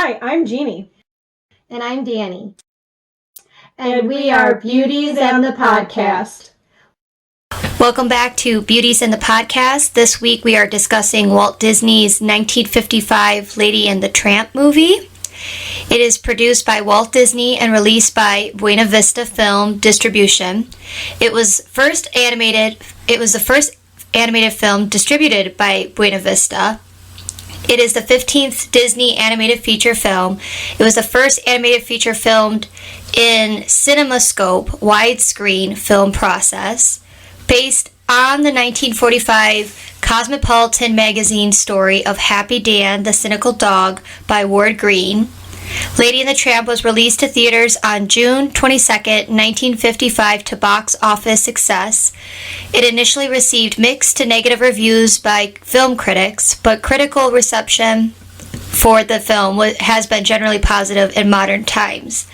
Hi, I'm Jeannie. And I'm Danny. And we are Beauties and the Podcast. Welcome back to Beauties and the Podcast. This week we are discussing Walt Disney's 1955 Lady and the Tramp movie. It is produced by Walt Disney and released by Buena Vista Film Distribution. It was the first animated film distributed by Buena Vista. It is the 15th Disney animated feature film. It was the first animated feature filmed in CinemaScope widescreen film process, based on the 1945 Cosmopolitan magazine story of Happy Dan, the Cynical Dog by Ward Green. Lady and the Tramp was released to theaters on June 22nd, 1955 to box office success. It initially received mixed to negative reviews by film critics, but critical reception for the film has been generally positive in modern times.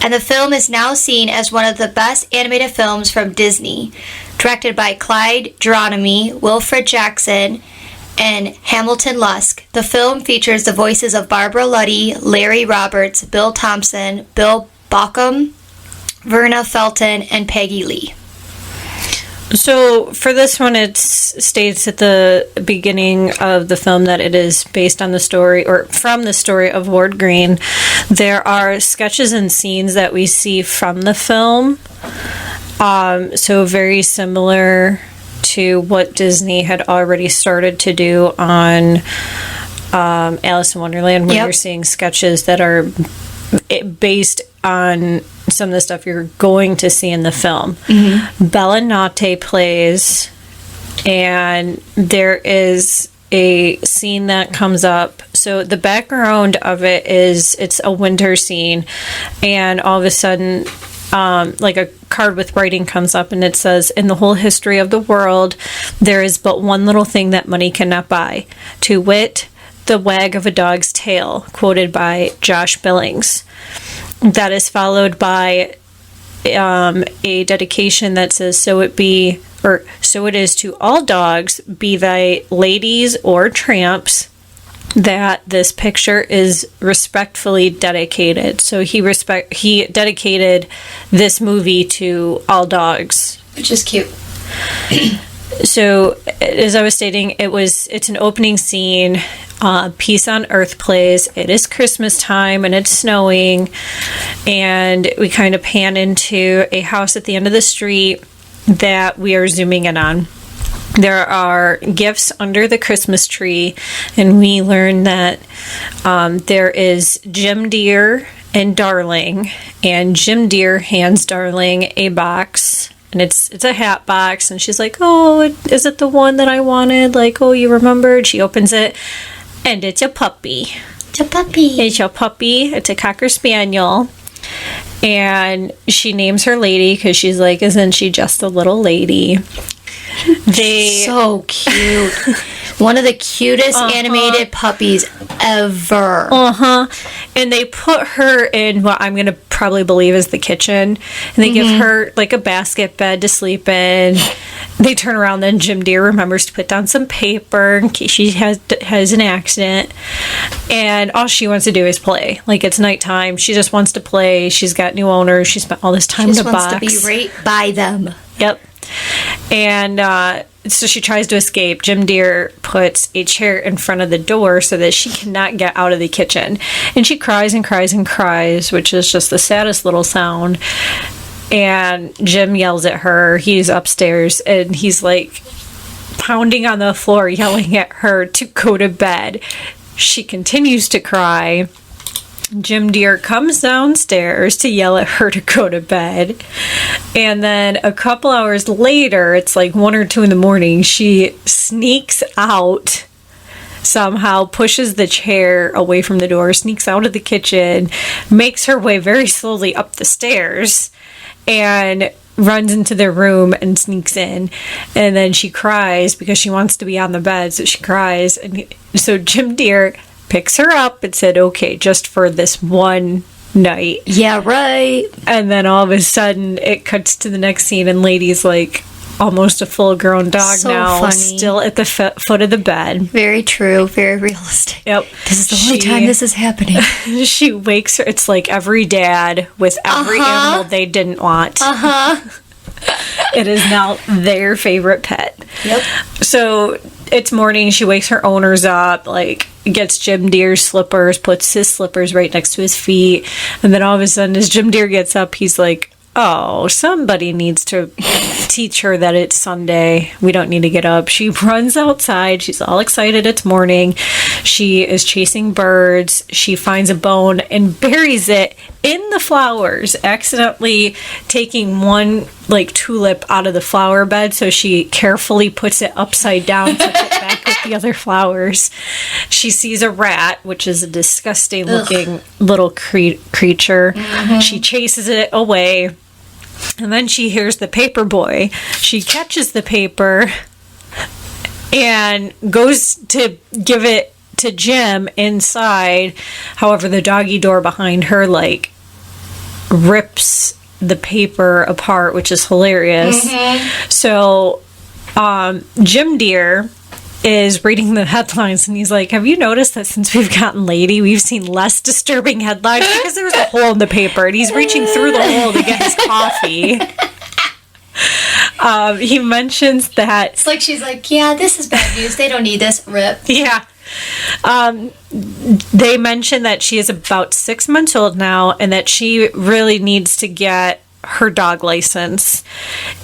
And the film is now seen as one of the best animated films from Disney. Directed by Clyde Geronimi, Wilfred Jackson, and Hamilton Lusk, the film features the voices of Barbara Luddy, Larry Roberts, Bill Thompson, Bill Baucom, Verna Felton, and Peggy Lee. So for this one, it states at the beginning of the film that it is based on the story, or from the story of Ward Green. There are sketches and scenes that we see from the film. So very similar to what Disney had already started to do on Alice in Wonderland, where you're seeing sketches that are based on some of the stuff you're going to see in the film. Mm-hmm. Bella Notte plays, and there is a scene that comes up. So the background of it is it's a winter scene, and all of a sudden like a card with writing comes up, and it says, "In the whole history of the world, there is but one little thing that money cannot buy, to wit, the wag of a dog's tail," quoted by Josh Billings. That is followed by a dedication that says, so it is to all dogs, be they ladies or tramps, that this picture is respectfully dedicated. So he dedicated this movie to all dogs, which is cute. So, as I was stating, it's an opening scene. Peace on Earth plays. It is Christmas time and it's snowing, and we kind of pan into a house at the end of the street that we are zooming in on. There are gifts under the Christmas tree, and we learn that there is Jim Deere and Darling, and Jim Deere hands Darling a box, and it's a hat box, and she's like, "Oh, is it the one that I wanted? Like, oh, you remembered?" She opens it, and it's a puppy. It's a puppy. It's a puppy. It's a Cocker Spaniel. And she names her lady because she's like, isn't she just a little lady? So cute. One of the cutest animated puppies ever. And they put her in what I'm going to probably believe is the kitchen. And they give her like a basket bed to sleep in. They turn around, then Jim Deere remembers to put down some paper in case she has an accident. And all she wants to do is play. Like, it's nighttime. She just wants to play. She's got new owners. She spent all this time in the box. She just wants to be right by them. Yep. And so she tries to escape. Jim Deere puts a chair in front of the door so that she cannot get out of the kitchen. And she cries and cries and cries, which is just the saddest little sound. And Jim yells at her. He's upstairs, and he's like pounding on the floor, yelling at her to go to bed. She continues to cry. Jim Deere comes downstairs to yell at her to go to bed. And then a couple hours later, it's like 1 or 2 in the morning, she sneaks out somehow, pushes the chair away from the door, sneaks out of the kitchen, makes her way very slowly up the stairs, and runs into their room and sneaks in. And then she cries because she wants to be on the bed, so she cries. And so Jim Deere picks her up and said, okay, just for this one night. Yeah, right. And then all of a sudden it cuts to the next scene, and Lady's like almost a full-grown dog So now, funny. still at the foot of the bed. Very true. Very realistic. Yep. This is the only time this is happening. She wakes her. It's like every dad with every animal they didn't want. It is now their favorite pet. Yep. So it's morning. She wakes her owners up, like gets Jim Deere's slippers, puts his slippers right next to his feet, and then all of a sudden, as Jim Deere gets up, he's like, "Oh, somebody needs to teach her that it's Sunday. We don't need to get up." She runs outside. She's all excited. It's morning. She is chasing birds. She finds a bone and buries it in the flowers, accidentally taking one like tulip out of the flower bed. So she carefully puts it upside down, puts it back with the other flowers. She sees a rat, which is a disgusting looking little creature. She chases it away. And then she hears the paper boy. She catches the paper and goes to give it to Jim inside. However, the doggy door behind her, like, rips the paper apart, which is hilarious. So, Jim Deere is reading the headlines and he's like, "Have you noticed that since we've gotten Lady, we've seen less disturbing headlines?" Because there's a hole in the paper and he's reaching through the hole to get his coffee. He mentions that... It's like she's like, "Yeah, this is bad news. They don't need this." Rip. Yeah. They mention that she is about 6 months old now and that she really needs to get her dog license.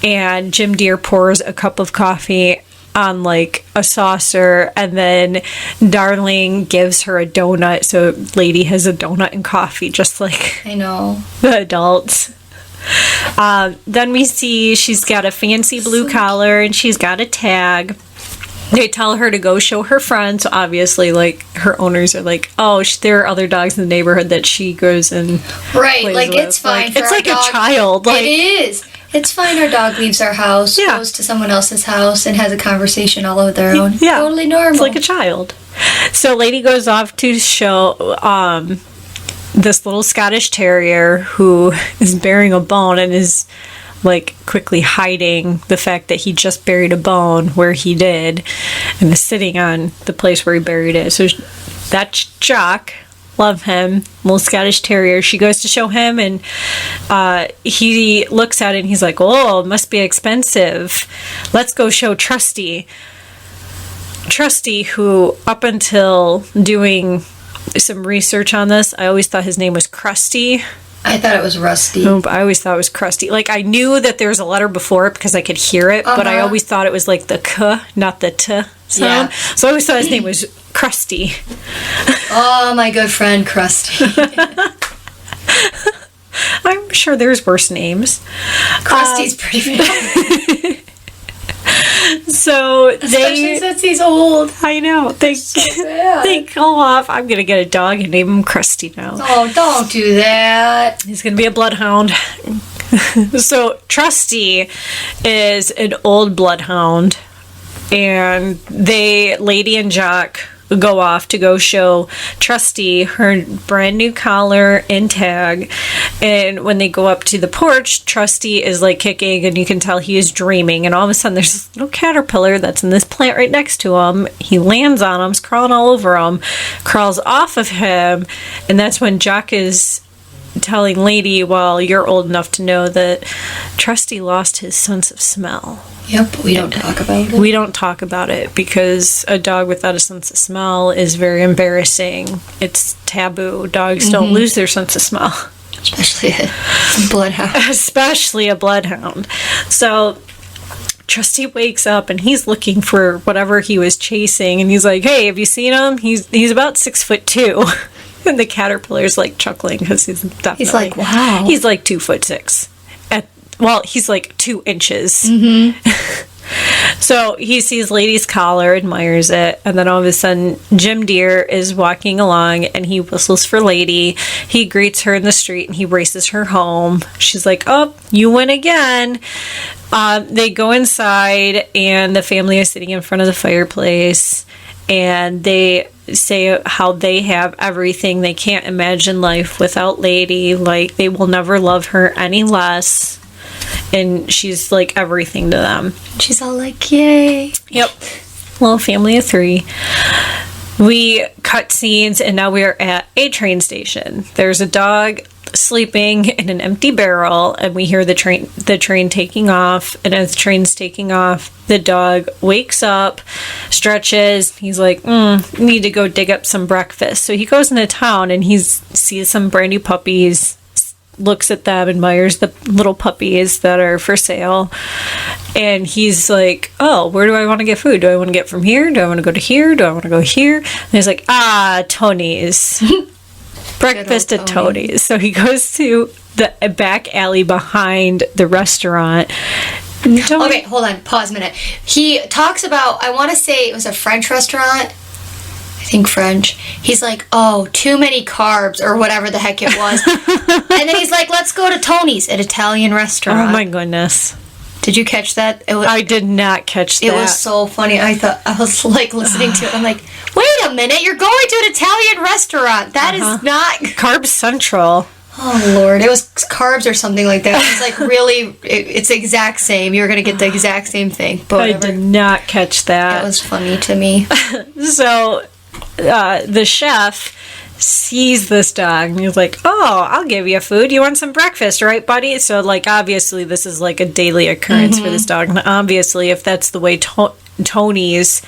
And Jim Deere pours a cup of coffee on like a saucer, and then Darling gives her a donut. So Lady has a donut and coffee, just like I know. the adults. Then we see she's got a fancy blue collar and she's got a tag. They tell her to go show her friends. So obviously, like, her owners are like, "Oh, there are other dogs in the neighborhood that she goes and Right, plays like, with." it's fine Like, for it's our like dog. a child. Like, It is. It's fine. Our dog leaves our house, Yeah. goes to someone else's house, and has a conversation all of their own. Yeah. Totally normal. It's like a child. So Lady goes off to show this little Scottish Terrier who is bearing a bone and is like quickly hiding the fact that he just buried a bone where he did and is sitting on the place where he buried it. So that's Jock. Love him. Little Scottish Terrier. She goes to show him and he looks at it and he's like, "Oh, it must be expensive. Let's go show Trusty." Trusty, who up until doing some research on this, I always thought his name was Krusty. I thought it was Rusty. No, but I always thought it was Krusty. Like, I knew that there was a letter before it because I could hear it, but I always thought it was like the K, not the T sound. Yeah. So I always thought his name was Krusty. Oh, my good friend Krusty. I'm sure there's worse names. Krusty's pretty bad. So Especially since he's old. I know. They bad. go off. I'm going to get a dog and name him Krusty now. Oh, don't do that. He's going to be a bloodhound. So Trusty is an old bloodhound, and Lady and Jock go off to go show Trusty her brand new collar and tag. And when they go up to the porch, Trusty is like kicking, and you can tell he is dreaming. And all of a sudden, there's this little caterpillar that's in this plant right next to him. He lands on him, is crawling all over him, crawls off of him, and that's when Jock is telling Lady, "Well, you're old enough to know that Trusty lost his sense of smell." Yep, but we don't talk about it. We don't talk about it because a dog without a sense of smell is very embarrassing. It's taboo. Dogs don't lose their sense of smell. Especially a bloodhound. Especially a bloodhound. So Trusty wakes up and he's looking for whatever he was chasing, and he's like, "Hey, have you seen him? He's about 6'2". And the caterpillar's like chuckling because he's definitely... He's like, wow. He's like 2'6". He's like 2 inches. So he sees Lady's collar, admires it, and then all of a sudden Jim Deere is walking along and he whistles for Lady. He greets her in the street and he races her home. She's like, "Oh, you win again." They go inside and the family is sitting in front of the fireplace, and they say how they have everything. They can't imagine life without Lady. Like, they will never love her any less. and she's like everything to them. She's all like, yay. Yep. Little family of 3. We cut scenes, and now we are at a train station. There's a dog sleeping in an empty barrel, and we hear the train taking off. And as the train's taking off, the dog wakes up, stretches. He's like, need to go dig up some breakfast. So he goes into town, and he sees some brand new puppies, looks at them, admires the little puppies that are for sale, and he's like, oh, where do I want to get food? Do I want to get from here? Do I want to go to here? Do I want to go here? And he's like, Tony's. Breakfast at Tony's. So he goes to the back alley behind the restaurant. Okay, hold on. Pause a minute. He talks about, I want to say it was a French restaurant. I think French. He's like, oh, too many carbs, or whatever the heck it was. And then he's like, let's go to Tony's, an Italian restaurant. Oh my goodness. Did you catch that? I did not catch that. It was so funny. I was like listening to it. I'm like, wait a minute, you're going to an Italian restaurant. That is not Carb Central. Oh Lord, it was carbs or something like that. It's like really, it's the exact same. You're gonna get the exact same thing. But I did not catch that. That was funny to me. So the chef sees this dog and he's like, oh, I'll give you food. You want some breakfast, right, buddy? So like obviously this is like a daily occurrence for this dog, and obviously if that's the way Tony's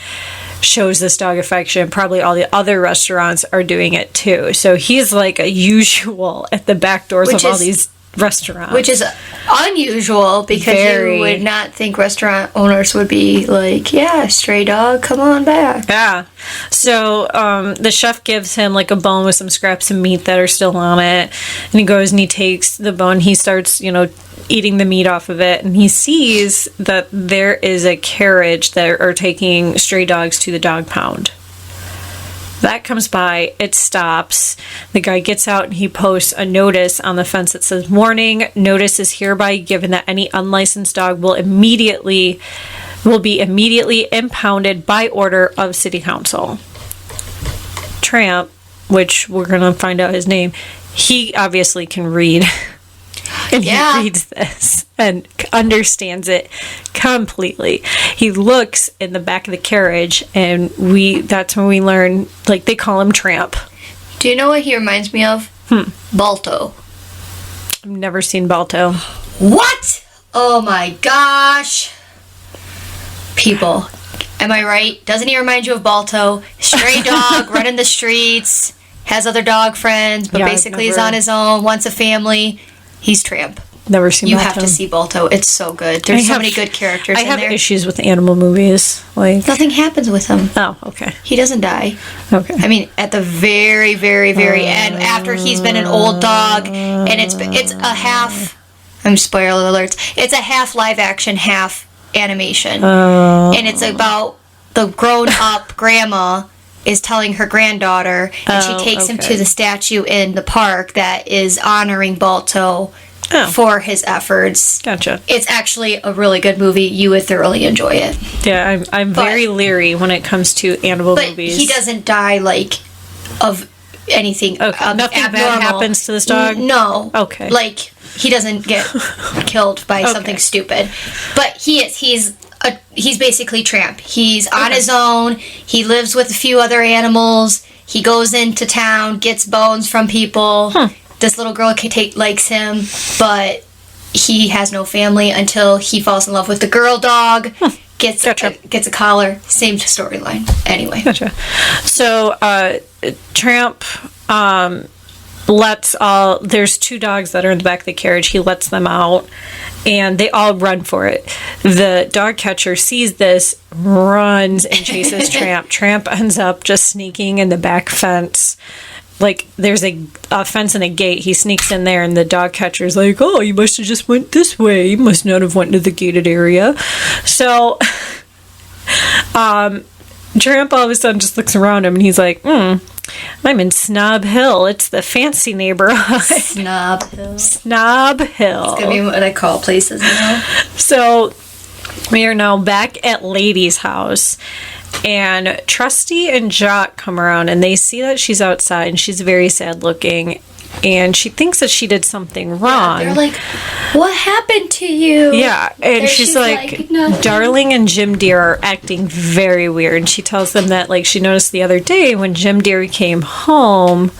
shows this dog affection, probably all the other restaurants are doing it too. So he's like a usual at the back doors of all these restaurants, which is unusual because you would not think restaurant owners would be like, yeah, stray dog, come on back. Yeah. So the chef gives him like a bone with some scraps of meat that are still on it, and he goes and he takes the bone. He starts, eating the meat off of it, and he sees that there is a carriage that are taking stray dogs to the dog pound. That comes by, it stops. The guy gets out and he posts a notice on the fence that says, warning, notice is hereby given that any unlicensed dog will be immediately impounded by order of City Council. Tramp, which we're going to find out his name, he obviously can read. And he reads this and understands it completely. He looks in the back of the carriage, and that's when we learn, like, they call him Tramp. Do you know what he reminds me of? Balto. I've never seen Balto. What? Oh my gosh. People. Am I right? Doesn't he remind you of Balto? Stray dog, running the streets, has other dog friends, but basically is on his own, wants a family. He's Tramp. Never seen You Balto. have to see Balto. It's so good. There's so many good characters in there. I have issues with animal movies. Like, nothing happens with him. Oh, okay. He doesn't die. Okay. I mean, at the very, very, very end, after he's been an old dog, and it's a half. Spoiler alerts. It's a half live action, half animation, and it's about the grown up grandma is telling her granddaughter, and she takes him to the statue in the park that is honoring Balto for his efforts. Gotcha. It's actually a really good movie. You would thoroughly enjoy it. Yeah, I'm very leery when it comes to animal movies. But he doesn't die, like, of anything. Okay. Nothing bad happens to this dog? No. Okay. Like, he doesn't get killed by something stupid. But he's basically Tramp. He's on his own. He lives with a few other animals. He goes into town, gets bones from people. This little girl likes him, but he has no family until he falls in love with the girl dog. Gets a collar. Same storyline. Anyway. Gotcha. So Tramp there's 2 dogs that are in the back of the carriage. He lets them out, and they all run for it. The dog catcher sees this, runs and chases Tramp. Tramp ends up just sneaking in the back fence. Like, there's a fence and a gate. He sneaks in there, and the dog catcher's like, oh, you must have just went this way. You must not have went to the gated area. So Tramp all of a sudden just looks around him, and he's like, I'm in Snob Hill. It's the fancy neighborhood. Snob Hill. Snob Hill. It's going to be what I call places now. So we are now back at Lady's house, and Trusty and Jock come around, and they see that she's outside, and she's very sad looking. and she thinks that she did something wrong. They're like, what happened to you? Yeah, and she's like, "Nothing." Darling and Jim Deere are acting very weird. And she tells them that, like, she noticed the other day when Jim Deere came home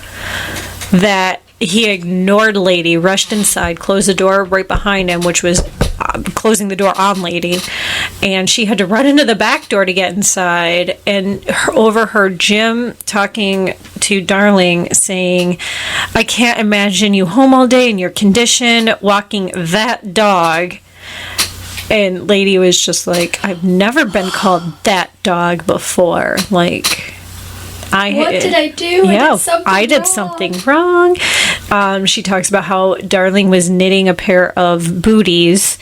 that he ignored Lady, rushed inside, closed the door right behind him, which was closing the door on Lady, and she had to run into the back door to get inside, and overheard Jim talking to Darling, saying, I can't imagine you home all day in your condition, walking that dog. And Lady was just like, I've never been called that dog before. Like, What did I do? I did something wrong. She talks about how Darling was knitting a pair of booties,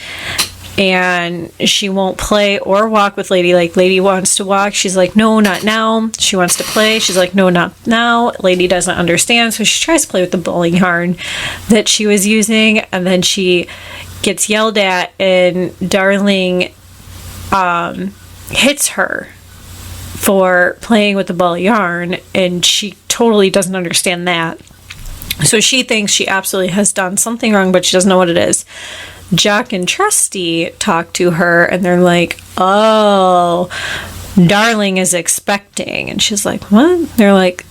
and she won't play or walk with Lady. Like, Lady wants to walk. She's like, no, not now. She wants to play. She's like, no, not now. Lady doesn't understand, so she tries to play with the bowling yarn that she was using, and then she gets yelled at, and Darling hits her for playing with the ball of yarn, and she totally doesn't understand that. So she thinks she absolutely has done something wrong, but she doesn't know what it is. Jack and Trusty talk to her, and they're like, oh, Darling is expecting. And she's like, what? They're like,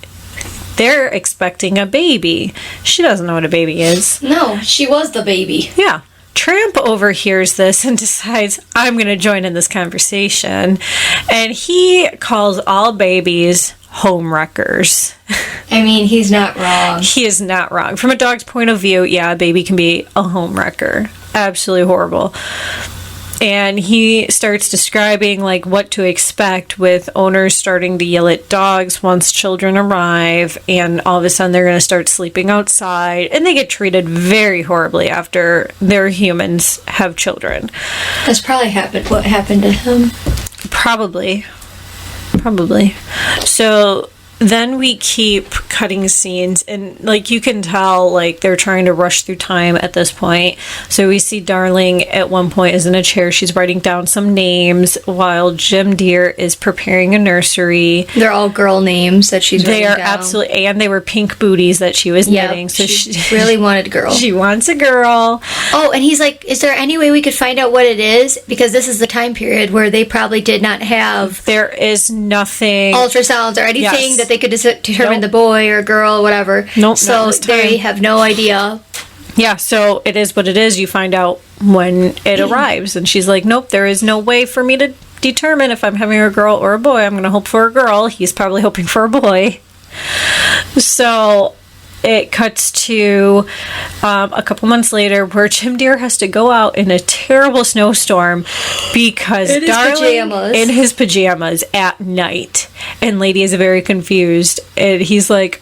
they're expecting a baby. She doesn't know what a baby is. No, she was the baby. Yeah. Tramp overhears this and decides, I'm going to join in this conversation. And he calls all babies home wreckers. I mean, he's not wrong. He is not wrong. From a dog's point of view, yeah, a baby can be a home wrecker. Absolutely horrible. And he starts describing, like, what to expect with owners starting to yell at dogs once children arrive, and all of a sudden they're going to start sleeping outside, and they get treated very horribly after their humans have children. That's probably what happened to him. Probably. So then we keep cutting scenes, and, like, you can tell, like, they're trying to rush through time at this point. So we see Darling at one point is in a chair. She's writing down some names while Jim Deere is preparing a nursery. They're all girl names that she's writing down. They are absolutely, and they were pink booties that she was knitting. So she really wanted a girl. She wants a girl. Oh, and he's like, is there any way we could find out what it is? Because this is the time period where they probably did not have... There is nothing... ultrasounds or anything that they could determine Nope. the boy or girl or whatever. Nope. So they have no idea. Yeah, so it is what it is. You find out when it arrives. And she's like, nope, there is no way for me to determine if I'm having a girl or a boy. I'm going to hope for a girl. He's probably hoping for a boy. So it cuts to a couple months later where Jim Deere has to go out in a terrible snowstorm because Darling in his pajamas at night, and Lady is very confused, and he's like,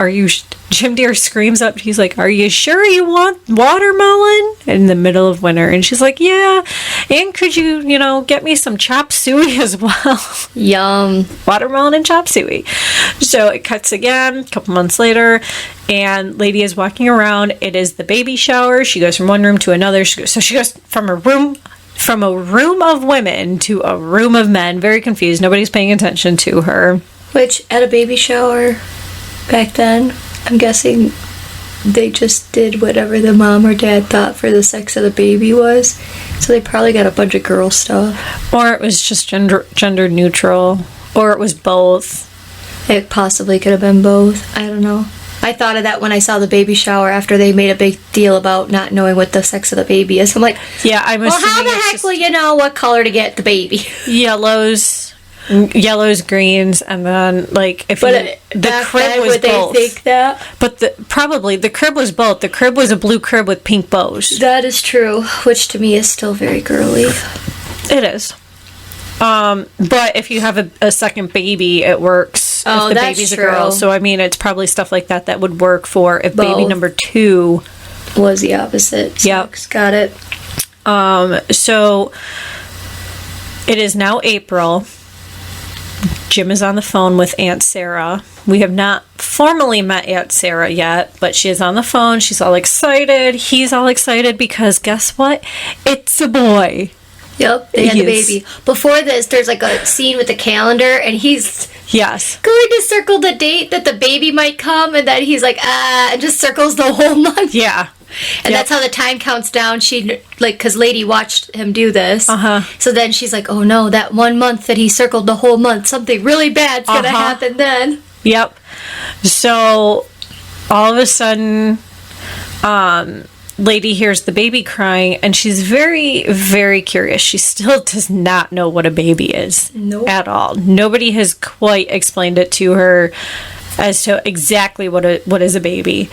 Jim Deere screams up, he's like, are you sure you want watermelon in the middle of winter? And she's like, yeah, and could you get me some chop suey as well? Yum. Watermelon and chop suey. So it cuts again a couple months later, and Lady is walking around. It is the baby shower. She goes from one room to another. She goes from a room of women to a room of men. Very confused. Nobody's paying attention to her. Which, at a baby shower back then, I'm guessing they just did whatever the mom or dad thought for the sex of the baby was. So they probably got a bunch of girl stuff. Or it was just gender neutral. Or it was both. It possibly could have been both. I don't know. I thought of that when I saw the baby shower after they made a big deal about not knowing what the sex of the baby is. I'm like, yeah, I'm assuming how the heck will you know what color to get the baby? Yellows, greens, and then the crib was both. They think that? But the crib was both. The crib was a blue crib with pink bows. That is true, which to me is still very girly. It is. But if you have a second baby, it works. Oh, if the that's baby's true. a girl. So I mean, it's probably stuff like that would work for if Both. baby number 2 was the opposite. Yep. Got it. So it is now April. Jim is on the phone with Aunt Sarah. We have not formally met Aunt Sarah yet, but she is on the phone. She's all excited. He's all excited because guess what? It's a boy. Yep, they had the Yes. baby. Before this, there's like a scene with the calendar, and he's Yes. going to circle the date that the baby might come, and then he's like, and just circles the whole month. Yeah. And Yep. that's how the time counts down. She, like, because Lady watched him do this. Uh-huh. So then she's like, oh no, that 1 month that he circled the whole month, something really bad's going to happen then. Yep. So all of a sudden, Lady hears the baby crying, and she's very, very curious. She still does not know what a baby is. Nope. At all. Nobody has quite explained it to her as to exactly what is a baby.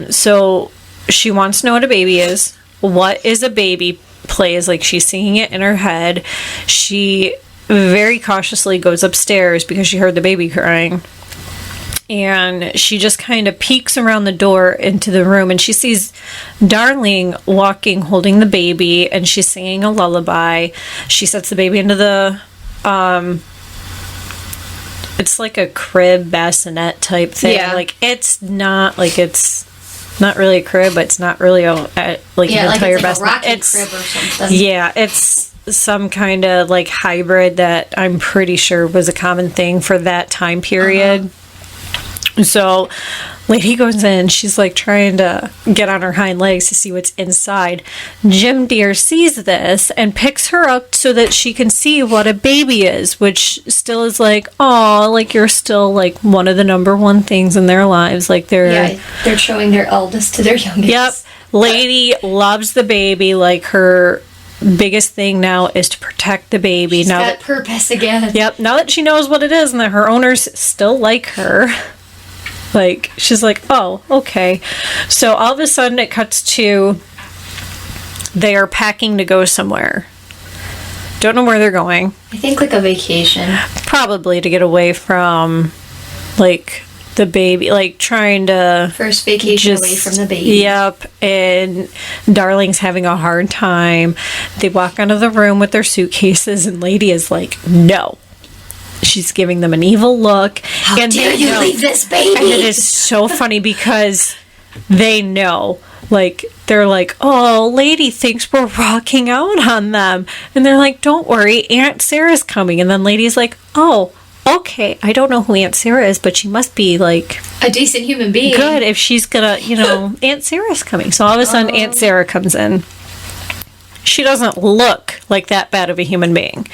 So she wants to know what a baby is. What is a baby plays, like she's singing it in her head. She very cautiously goes upstairs because she heard the baby crying. And she just kind of peeks around the door into the room, and she sees Darling walking, holding the baby, and she's singing a lullaby. She sets the baby into the, it's like a crib bassinet type thing. Yeah. Like, it's not really a crib, but it's not really an entire it's like bassinet. a rocking It's crib or something. yeah, it's some kind of like hybrid that I'm pretty sure was a common thing for that time period. So Lady goes in, she's like trying to get on her hind legs to see what's inside. Jim Deere sees this and picks her up so that she can see what a baby is, which still is like, oh, like you're still like one of the number one things in their lives. Like Yeah, they're showing their eldest to their youngest. Yep. Lady loves the baby. Like her biggest thing now is to protect the baby. She's got purpose again. Yep. Now that she knows what it is and that her owners still like her, like she's like, oh, okay. So all of a sudden it cuts to they are packing to go somewhere. Don't know where they're going. I think like a vacation. Probably to get away from like the baby, like trying to First vacation away from the baby. Yep. And Darling's having a hard time. They walk out of the room with their suitcases, and Lady is like, no. She's giving them an evil look. How and dare they you know- leave this baby? And it is so funny because they know. Like, they're like, oh, Lady thinks we're rocking out on them. And they're like, don't worry, Aunt Sarah's coming. And then Lady's like, oh, okay, I don't know who Aunt Sarah is, but she must be, like, A decent human being. good if she's gonna, Aunt Sarah's coming. So all of a sudden, Aunt Sarah comes in. She doesn't look like that bad of a human being.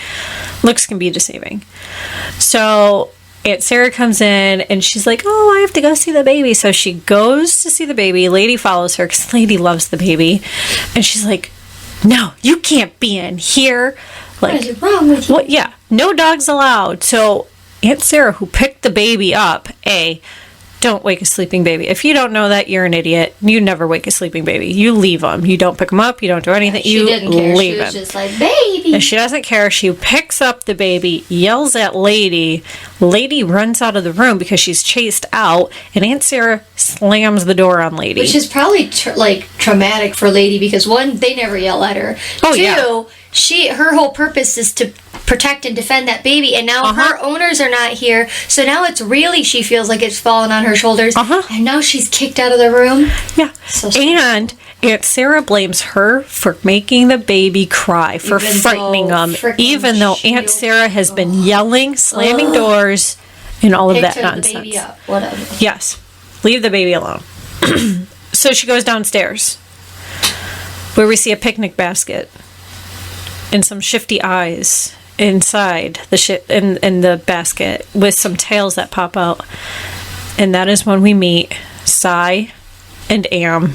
Looks can be deceiving. So Aunt Sarah comes in, and she's like, oh, I have to go see the baby. So she goes to see the baby. Lady follows her because Lady loves the baby. And she's like, no, you can't be in here. Like, What is wrong with you? well, yeah, no dogs allowed. So Aunt Sarah, who picked the baby up, don't wake a sleeping baby. If you don't know that, you're an idiot. You never wake a sleeping baby. You leave them. You don't pick them up. You don't do anything. She you didn't care. leave She was them. just like, baby. And she doesn't care. She picks up the baby, yells at Lady. Lady runs out of the room because she's chased out, and Aunt Sarah slams the door on Lady. Which is probably traumatic for Lady because one, they never yell at her. Oh, Two, yeah. her whole purpose is to protect and defend that baby, and now her owners are not here, so now it's really, she feels like it's fallen on her shoulders, and now she's kicked out of the room. Yeah. So and Aunt Sarah blames her for making the baby cry, for Even frightening though them, frickin' even though Aunt she- Sarah has been yelling, slamming doors, and all of Picked that her nonsense. the baby up. Whatever. Yes. Leave the baby alone. So she goes downstairs, where we see a picnic basket and some shifty eyes inside in the basket with some tails that pop out. And that is when we meet Cy and Am,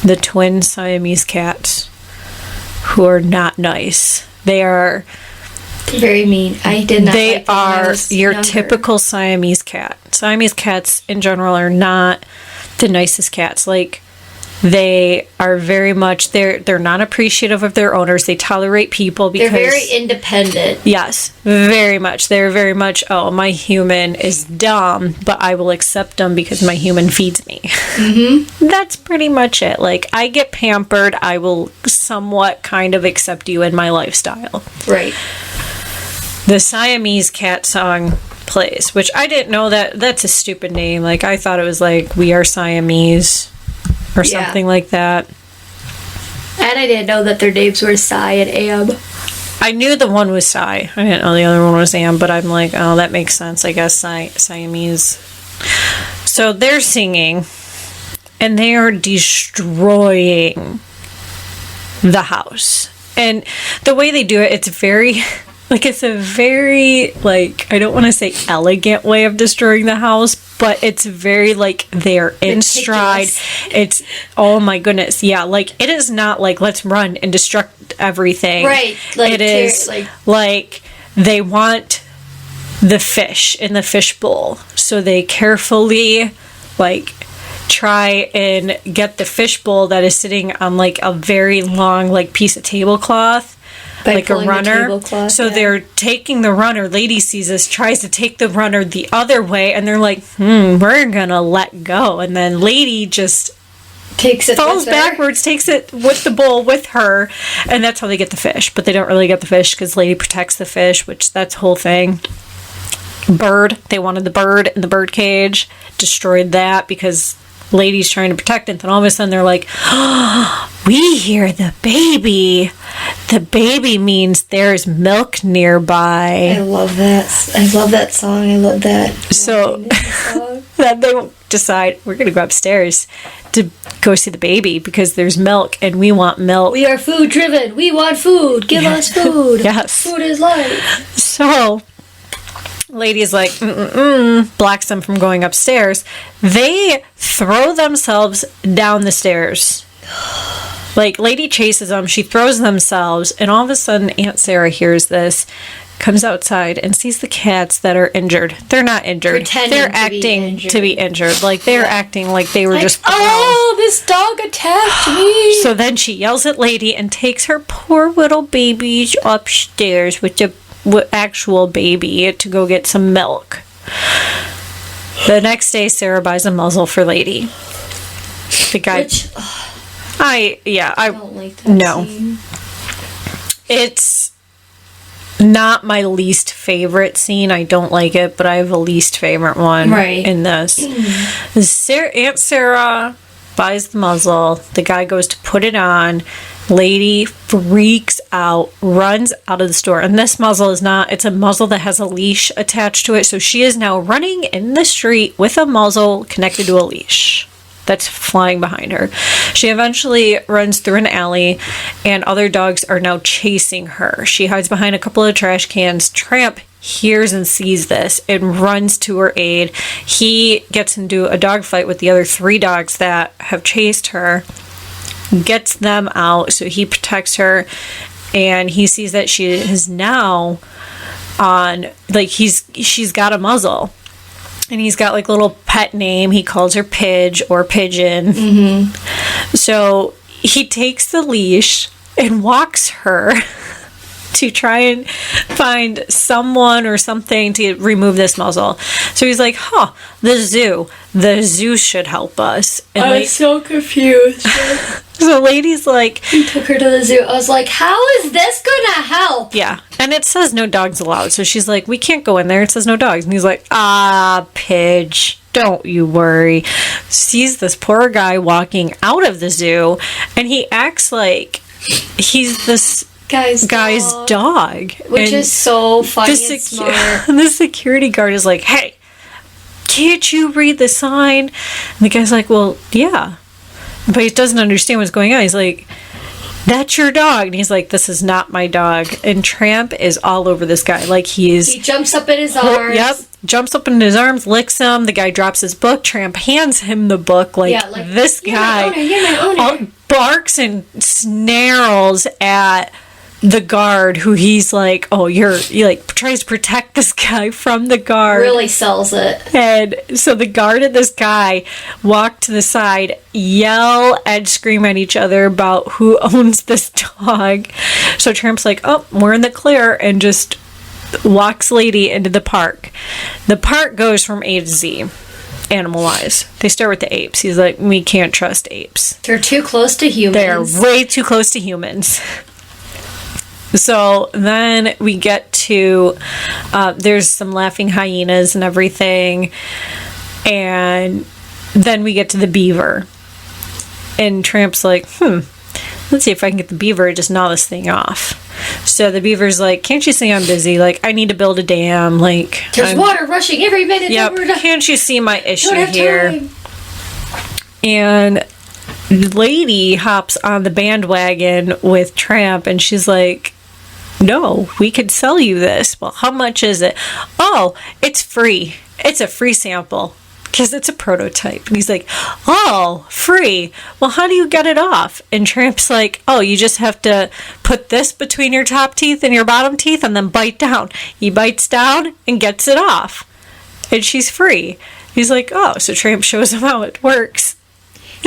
the twin Siamese cats, who are not nice. They are Very mean. I did not they like them when I are was your younger. typical Siamese cat. Siamese cats in general are not the nicest cats. Like, they are very much they're not appreciative of their owners. They tolerate people because They're very independent. yes, very much. They're very much, oh, my human is dumb, but I will accept them because my human feeds me. Mm-hmm. That's pretty much it. Like, I get pampered, I will somewhat kind of accept you in my lifestyle. Right. The Siamese cat song plays, which I didn't know that's a stupid name. Like, I thought it was like We Are Siamese or Yeah. something like that. And I didn't know that their names were Sai and Am. I knew the one was Sai. I didn't know the other one was Am, but I'm like, oh, that makes sense. I guess Siamese. So they're singing, and they are destroying the house. And the way they do it, it's very... Like, it's a very, like, I don't want to say elegant way of destroying the house, but it's very, like, they're in stride. It's, oh my goodness, yeah, like, it is not like, let's run and destruct everything. Right. Like, it is, like, they want the fish in the fishbowl. So they carefully, like, try and get the fishbowl that is sitting on, like, a very long, like, piece of tablecloth. Like a runner. So they're taking the runner. Lady sees this, tries to take the runner the other way, and they're like, we're gonna let go. And then Lady just takes it, falls backwards, takes it with the bowl with her, and that's how they get the fish. But they don't really get the fish because Lady protects the fish, which that's the whole thing. Bird, they wanted the bird in the bird cage, destroyed that because Lady's trying to protect it. Then all of a sudden they're like, oh, we hear the baby. The baby means there's milk nearby. I love that. I love that song. I love that. So then they decide we're going to go upstairs to go see the baby because there's milk and we want milk. We are food driven. We want food. Give us food. Yes. Food is life. So Lady's like, blocks them from going upstairs. They throw themselves down the stairs. Like, Lady chases them, she throws themselves, and all of a sudden Aunt Sarah hears this, comes outside and sees the cats that are injured. They're not injured. They're acting to be injured. Like, they're acting like they were just... Oh, this dog attacked me! So then she yells at Lady and takes her poor little babies upstairs with the actual baby to go get some milk. The next day, Sarah buys a muzzle for Lady. The guy... I don't like that no. scene. It's not my least favorite scene. I don't like it, but I have a least favorite one in this. Aunt Sarah buys the muzzle. The guy goes to put it on. Lady freaks out, runs out of the store. And this muzzle is not, it's a muzzle that has a leash attached to it. So she is now running in the street with a muzzle connected to a leash that's flying behind her. She eventually runs through an alley, and other dogs are now chasing her. She hides behind a couple of trash cans. Tramp hears and sees this and runs to her aid. He gets into a dog fight with the other 3 dogs that have chased her, gets them out, so he protects her, and he sees that she is now on, like, she's got a muzzle. And he's got, like, little pet name. He calls her Pidge or Pigeon. So he takes the leash and walks her to try and find someone or something to remove this muzzle. So he's like, the zoo. The zoo should help us. And I was so confused. So Lady's like... He took her to the zoo. I was like, how is this gonna help? Yeah. And it says no dogs allowed. So she's like, we can't go in there. It says no dogs. And he's like, Pidge, don't you worry. Sees this poor guy walking out of the zoo. And he acts like he's this... guy's dog. Which is so funny and smart. The security guard is like, hey, can't you read the sign? And the guy's like, well, yeah. But he doesn't understand what's going on. He's like, that's your dog. And he's like, this is not my dog. And Tramp is all over this guy. Like, he jumps up in his arms. Yep. Jumps up in his arms, licks him. The guy drops his book. Tramp hands him the book. Like this guy you're my owner. Barks and snarls at the guard, who he's like, he like tries to protect this guy from the guard. Really sells it. And so the guard and this guy walk to the side, yell and scream at each other about who owns this dog. So Tramp's like, we're in the clear, and just walks Lady into the park. The park goes from A to Z, animal-wise. They start with the apes. He's like, we can't trust apes. They're too close to humans. They're way too close to humans. So then we get to, there's some laughing hyenas and everything, and then we get to the beaver. And Tramp's like, let's see if I can get the beaver to just gnaw this thing off. So the beaver's like, can't you see I'm busy? Like, I need to build a dam. Like, there's water rushing every minute. Yep. Can't you see my issue don't have here? time. And lady hops on the bandwagon with Tramp, and she's like, no, we could sell you this. Well, how much is it? Oh, it's free. It's a free sample because it's a prototype. And he's like, oh, free. Well, how do you get it off? And Tramp's like, oh, you just have to put this between your top teeth and your bottom teeth and then bite down. He bites down and gets it off. And she's free. He's like, oh, so Tramp shows him how it works.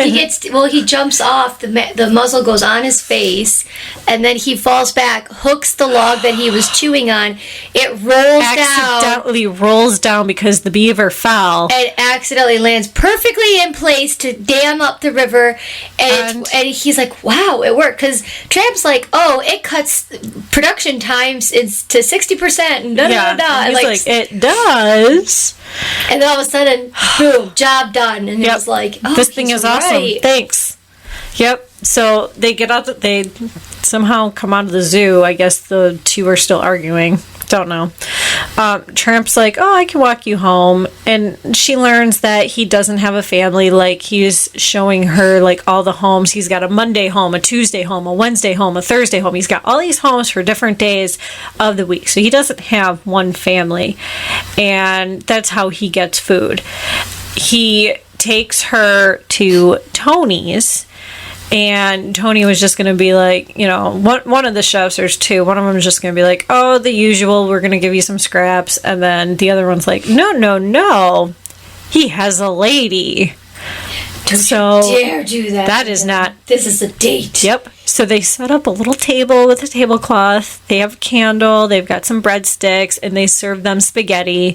He jumps off, the muzzle goes on his face, and then he falls back, hooks the log that he was chewing on. It accidentally rolls down because the beaver fell. And accidentally lands perfectly in place to dam up the river. And he's like, wow, it worked. Because Tramp's like, oh, it cuts production times to 60%. And He's like, it does. And then all of a sudden, boom, job done. And it was like, oh, this thing is awesome. Thanks. Yep. So they get out. They somehow come out of the zoo. I guess the two are still arguing. Don't know. Tramp's like, oh, I can walk you home. And she learns that he doesn't have a family. Like, he's showing her, like, all the homes. He's got a Monday home, a Tuesday home, a Wednesday home, a Thursday home. He's got all these homes for different days of the week. So he doesn't have one family. And that's how he gets food. He takes her to Tony's. And Tony was just going to be like, you know, one of the chefs, there's two. One of them is just going to be like, oh, the usual, we're going to give you some scraps. And then the other one's like, no. He has a lady. Don't you dare do that. That is not. This is a date. Yep. So they set up a little table with a tablecloth. They have a candle. They've got some breadsticks. And they serve them spaghetti.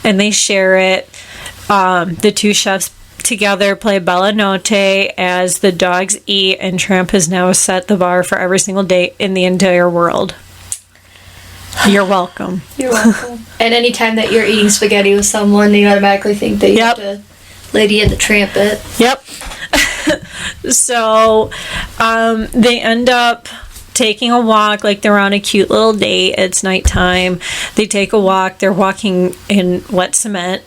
And they share it. The two chefs together play Bella Notte as the dogs eat, and Tramp has now set the bar for every single date in the entire world. You're welcome. You're welcome. And anytime that you're eating spaghetti with someone, you automatically think that you have to Lady in the Tramp it. Yep. So they end up taking a walk, like they're on a cute little date. It's nighttime. They take a walk. They're walking in wet cement.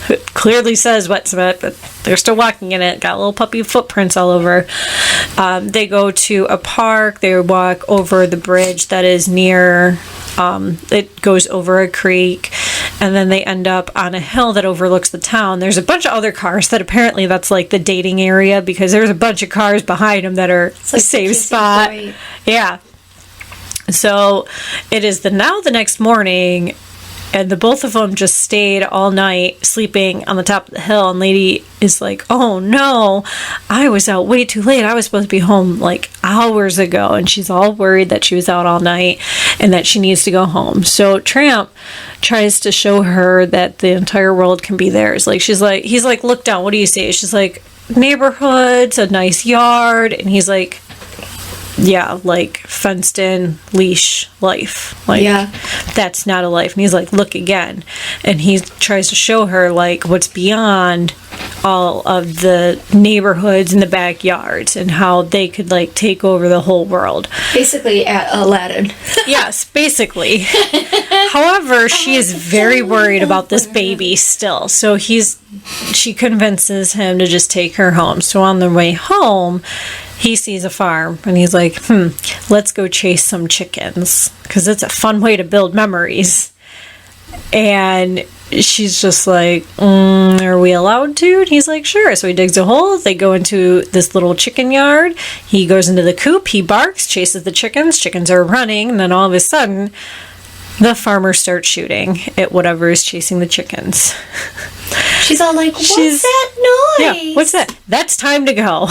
It clearly says wet cement, but they're still walking in it. Got little puppy footprints all over. They go to a park. They walk over the bridge that is near, it goes over a creek. And then they end up on a hill that overlooks the town. There's a bunch of other cars that apparently that's like the dating area, because there's a bunch of cars behind them that are a safe spot. Point. Yeah. So it is the next morning. And the both of them just stayed all night sleeping on the top of the hill. And Lady is like, oh no, I was out way too late. I was supposed to be home like hours ago. And she's all worried that she was out all night and that she needs to go home. So Tramp tries to show her that the entire world can be theirs. Like, he's like, look down. What do you see? She's like, neighborhoods, a nice yard. And he's like, yeah, like fenced in leash life. Like, yeah, that's not a life. And he's like, look again. And he tries to show her like what's beyond all of the neighborhoods and the backyards and how they could like take over the whole world. Basically at Aladdin. Yes, basically. However, she is very worried about this baby still. So she convinces him to just take her home. So on their way home, he sees a farm and he's like, let's go chase some chickens because it's a fun way to build memories. And she's just like, are we allowed to? And he's like, sure. So he digs a hole. They go into this little chicken yard. He goes into the coop. He barks, chases the chickens. Chickens are running. And then all of a sudden, the farmer starts shooting at whatever is chasing the chickens. She's all like, what's that noise? Yeah, what's that? That's time to go.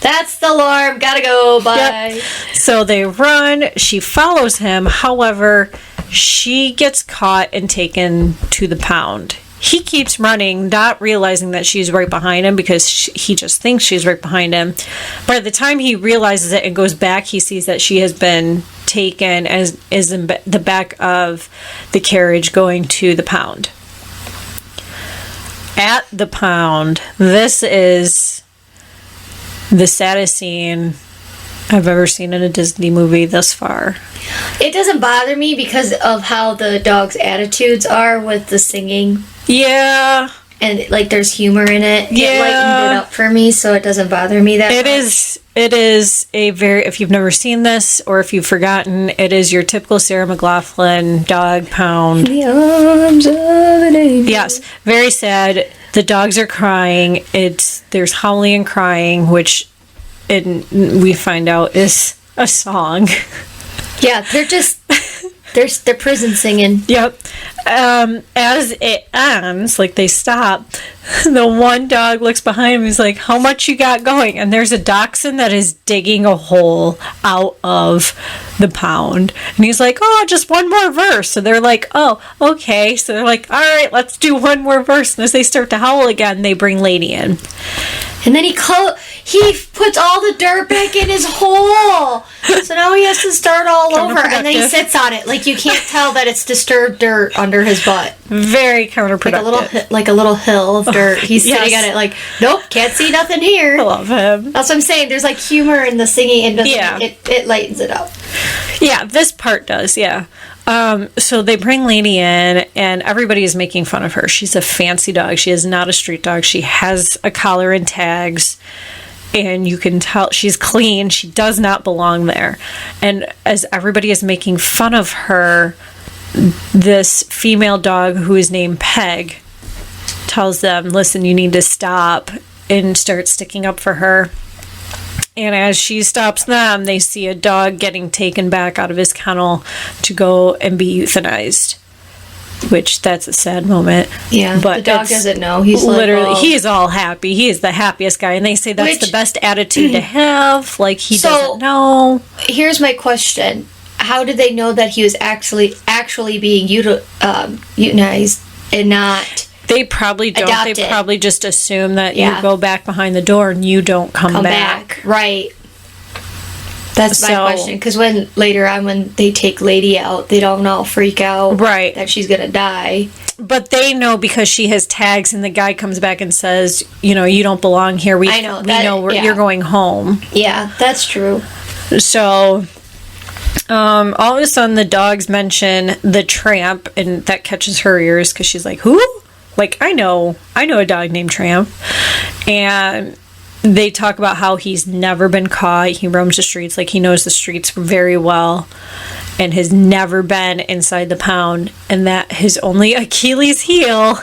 That's the alarm. Gotta go. Bye. Yep. So they run. She follows him. However, she gets caught and taken to the pound. He keeps running, not realizing that she's right behind him because he just thinks she's right behind him. By the time he realizes it and goes back, he sees that she has been taken as is in the back of the carriage going to the pound. At the pound, this is the saddest scene I've ever seen in a Disney movie thus far. It doesn't bother me because of how the dog's attitudes are with the singing. Yeah. And, like, there's humor in it. Yeah. It lightened it up for me, so it doesn't bother me that much. It is a very, if you've never seen this or if you've forgotten, it is your typical Sarah McLachlan dog pound. In the arms of an angel. Yes, very sad. The dogs are crying. There's howling and crying, which we find out is a song. Yeah, they're prison singing. Yep. As it ends, like they stop, the one dog looks behind him. He's like, "How much you got going?" And there's a dachshund that is digging a hole out of the pound. And he's like, "Oh, just one more verse." So they're like, "Oh, okay." So they're like, "All right, let's do one more verse." And as they start to howl again, they bring Lady in. And then he puts all the dirt back in his hole. So now he has to start all over. And then he sits on it. Like, you can't tell that it's disturbed dirt under his butt. Very counterproductive. Like a little hill of dirt. He's sitting on it like, nope, can't see nothing here. I love him. That's what I'm saying. There's, like, humor in the singing. And it lightens it up. Yeah, this part does, yeah. So they bring Lady in, and everybody is making fun of her. She's a fancy dog. She is not a street dog. She has a collar and tags, and you can tell she's clean. She does not belong there. And as everybody is making fun of her, this female dog who is named Peg tells them, "Listen, you need to stop," and starts sticking up for her. And as she stops them, they see a dog getting taken back out of his kennel to go and be euthanized. Which, that's a sad moment. Yeah, but the dog doesn't know. He's literally, like, oh. He is all happy. He is the happiest guy. And they say that's the best attitude to have. Like, he doesn't know. Here's my question. How did they know that he was actually being euthanized and not... They probably don't. Adopted. They probably just assume that you go back behind the door and you don't come back. Right. That's my question. Because later on when they take Lady out, they don't all freak out that she's going to die. But they know because she has tags and the guy comes back and says, you don't belong here. We know you're going home. Yeah, that's true. So... all of a sudden the dogs mention the Tramp, and that catches her ears because she's like, "Who? Like, I know a dog named Tramp." And they talk about how he's never been caught. He roams the streets, like he knows the streets very well and has never been inside the pound, and that his only Achilles heel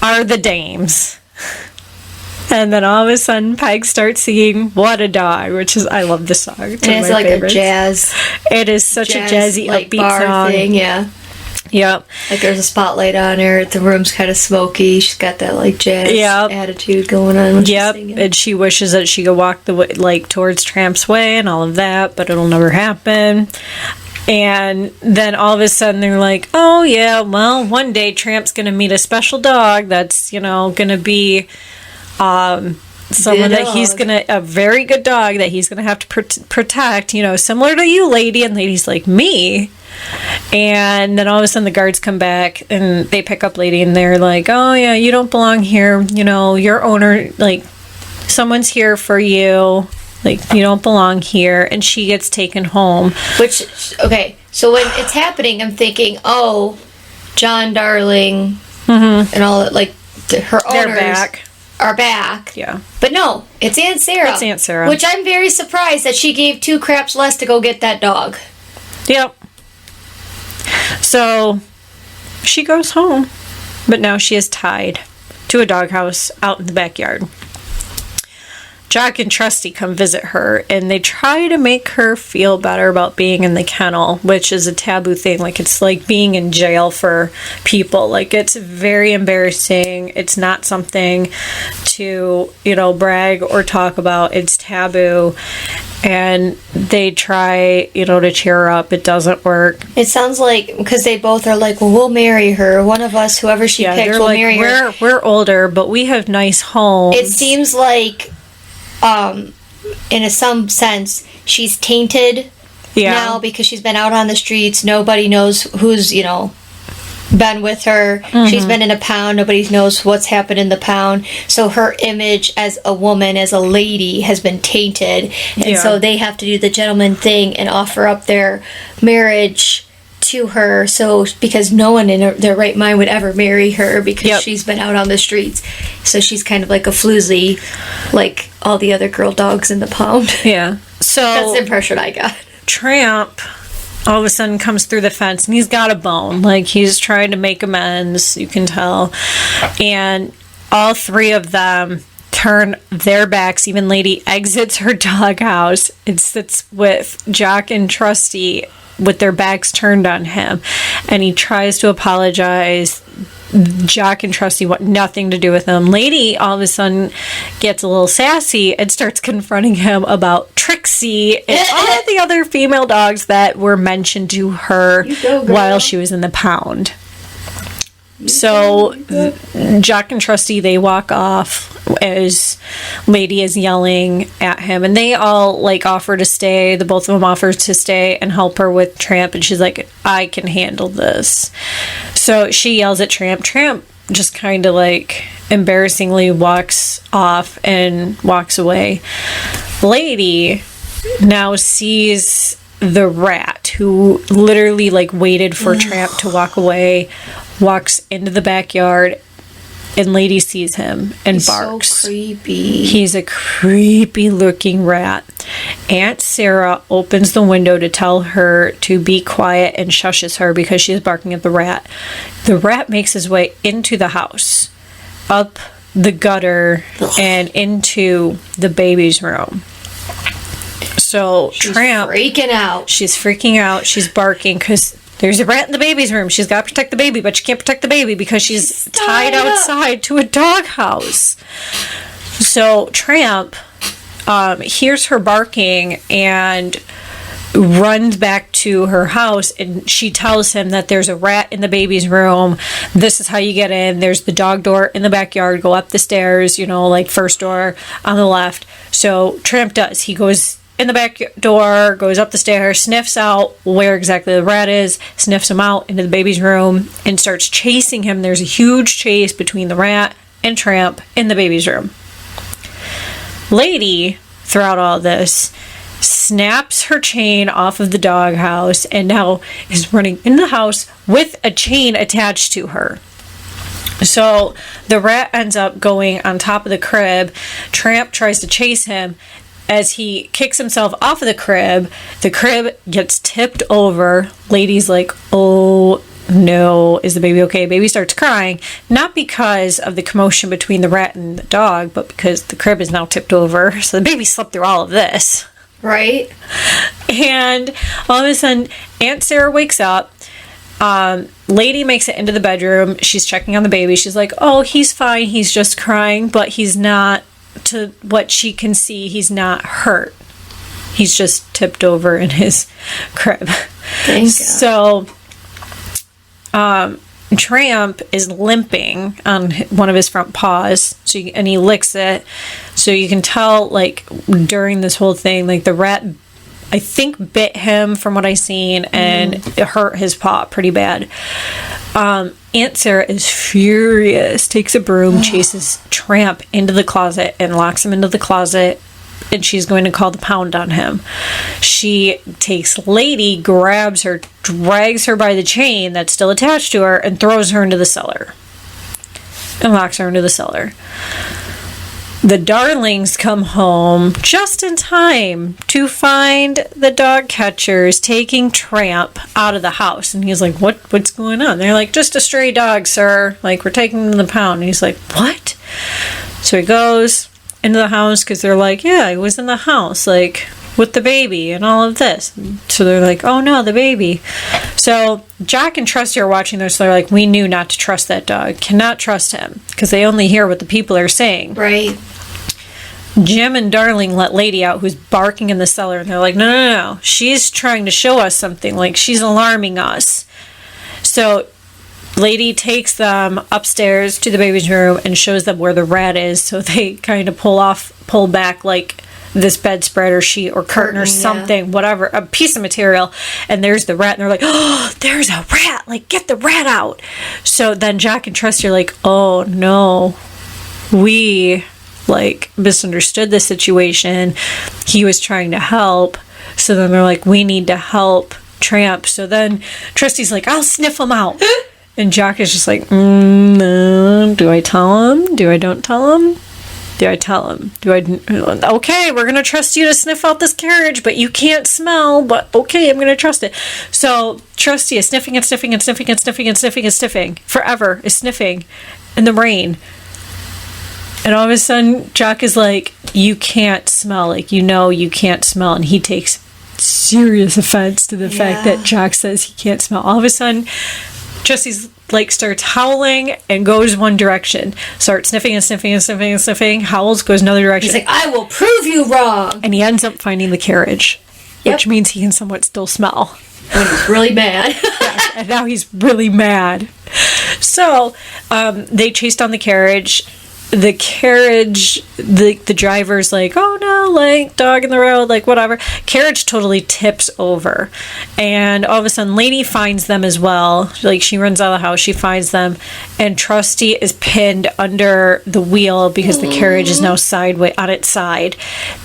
are the dames. And then all of a sudden, Peg starts singing "What a Dog," which is, I love this song. It's one of my like favorites. A jazz. It is such a jazzy, like, upbeat song. Thing, yeah. Yep. Like there's a spotlight on her. The room's kind of smoky. She's got that like jazz attitude going on when she's singing. And she wishes that she could walk the way, like, towards Tramp's way and all of that, but it'll never happen. And then all of a sudden they're like, "Oh yeah, well, one day Tramp's gonna meet a special dog that's gonna be." Someone that he's a very good dog that he's gonna have to protect, similar to you, Lady. And Lady's like, "Me?" And then all of a sudden the guards come back and they pick up Lady and they're like, "Oh yeah, you don't belong here. Your owner, like, someone's here for you. Like, you don't belong here." And she gets taken home. So when it's happening, I'm thinking, oh, John Darling and all that, like, her owners are back. Yeah. But no, it's Aunt Sarah. It's Aunt Sarah. Which I'm very surprised that she gave 2 craps less to go get that dog. Yep. So she goes home, but now she is tied to a doghouse out in the backyard. Jack and Trusty come visit her, and they try to make her feel better about being in the kennel, which is a taboo thing. Like, it's like being in jail for people. Like, it's very embarrassing. It's not something to, brag or talk about. It's taboo. And they try, to cheer her up. It doesn't work. It sounds like, because they both are like, well, we'll marry her. One of us, whoever she picks, will marry her. We're older, but we have nice homes. It seems like... in some sense, she's tainted now because she's been out on the streets. Nobody knows who's, been with her. She's been in a pound. Nobody knows what's happened in the pound. So her image as a woman, as a lady, has been tainted. And so they have to do the gentleman thing and offer up their marriage to her. So because no one in their right mind would ever marry her because she's been out on the streets. So she's kind of like a floozy, like all the other girl dogs in the pound. Yeah. So that's the impression I got. Tramp all of a sudden comes through the fence and he's got a bone. Like, he's trying to make amends, you can tell. And all three of them turn their backs. Even Lady exits her doghouse and sits with Jock and Trusty with their backs turned on him. And he tries to apologize. Jock and Trusty want nothing to do with him. Lady all of a sudden gets a little sassy and starts confronting him about Trixie and all of the other female dogs that were mentioned to her while she was in the pound. So Jock and Trusty, they walk off as Lady is yelling at him, and they all like offer to stay. The both of them offer to stay and help her with Tramp, and she's like, I can handle this. So she yells at Tramp. Tramp just kind of like embarrassingly walks off and walks away. Lady now sees the rat who literally like waited for Tramp to walk away, walks into the backyard, and Lady sees him and barks. So creepy. He's a creepy looking rat. Aunt Sarah opens the window to tell her to be quiet and shushes her because she's barking at the rat. The rat makes his way into the house, up the gutter, and into the baby's room. So Tramp, freaking out. She's freaking out. She's barking because there's a rat in the baby's room. She's got to protect the baby, but she can't protect the baby because she's tied outside to a doghouse. So Tramp hears her barking and runs back to her house, and she tells him that there's a rat in the baby's room. This is how you get in. There's the dog door in the backyard. Go up the stairs, like first door on the left. So Tramp does. He goes in the back door, goes up the stairs, sniffs out where exactly the rat is, sniffs him out into the baby's room, and starts chasing him. There's a huge chase between the rat and Tramp in the baby's room. Lady, throughout all this, snaps her chain off of the doghouse and now is running in the house with a chain attached to her. So the rat ends up going on top of the crib. Tramp tries to chase him. As he kicks himself off of the crib gets tipped over. Lady's like, oh no, is the baby okay? Baby starts crying, not because of the commotion between the rat and the dog, but because the crib is now tipped over. So the baby slept through all of this. Right? And all of a sudden, Aunt Sarah wakes up. Lady makes it into the bedroom. She's checking on the baby. She's like, oh, he's fine. He's just crying, but he's not, to what she can see, he's not hurt. He's just tipped over in his crib. Thank God. So, Tramp is limping on one of his front paws, and he licks it. So you can tell, like, during this whole thing, like, the rat, I think, bit him from what I've seen, and it hurt his paw pretty bad. Aunt Sarah is furious, takes a broom, chases Tramp into the closet, and locks him into the closet, and she's going to call the pound on him. She takes Lady, grabs her, drags her by the chain that's still attached to her, and throws her into the cellar. And locks her into the cellar. The Darlings come home just in time to find the dog catchers taking Tramp out of the house. And he's like, what's going on? They're like, just a stray dog, sir. Like, we're taking him to the pound. And he's like, what? So he goes into the house because they're like, yeah, he was in the house, like, with the baby and all of this. So they're like, oh no, the baby. So Jock and Trusty are watching this. So they're like, we knew not to trust that dog. Cannot trust him. Because they only hear what the people are saying. Right. Jim and Darling let Lady out, who's barking in the cellar, and they're like, no. She's trying to show us something. Like, she's alarming us. So Lady takes them upstairs to the baby's room and shows them where the rat is. So they kind of pull back, like, this bedspread or sheet or curtain or something, whatever, a piece of material, and there's the rat, and they're like, oh, there's a rat, like, get the rat out. So then Jack and Trusty are like, oh no, we like misunderstood the situation. He was trying to help. So then they're like, we need to help Tramp. So then Trusty's like, I'll sniff him out. And Jack is just like, no, do I tell him? Do I don't tell him? Do I tell him? Okay, we're going to trust you to sniff out this carriage, but you can't smell, but okay, I'm going to trust it. So Trusty is sniffing and sniffing and sniffing and sniffing and sniffing and sniffing. Forever is sniffing in the rain. And all of a sudden, Jack is like, you can't smell. Like, you can't smell. And he takes serious offense to the fact that Jack says he can't smell. All of a sudden, Trusty's like starts howling and goes one direction. Starts sniffing and sniffing and sniffing and sniffing. Howls, goes another direction. He's like, I will prove you wrong. And he ends up finding the carriage, which means he can somewhat still smell. When he's really mad. Yes, and now he's really mad. So they chase down the carriage. The carriage, the driver's like, oh no, like, dog in the road, like, whatever. Carriage totally tips over. And all of a sudden, Lady finds them as well. Like, she runs out of the house, she finds them. And Trusty is pinned under the wheel because the carriage is now sideways on its side.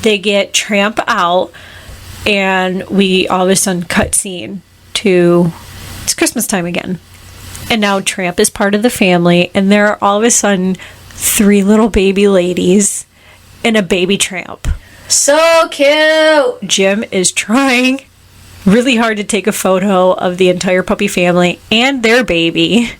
They get Tramp out, and we all of a sudden cut scene to, it's Christmas time again. And now Tramp is part of the family, and there are all of a sudden 3 little baby ladies and a baby Tramp. So cute. Jim is trying really hard to take a photo of the entire puppy family and their baby.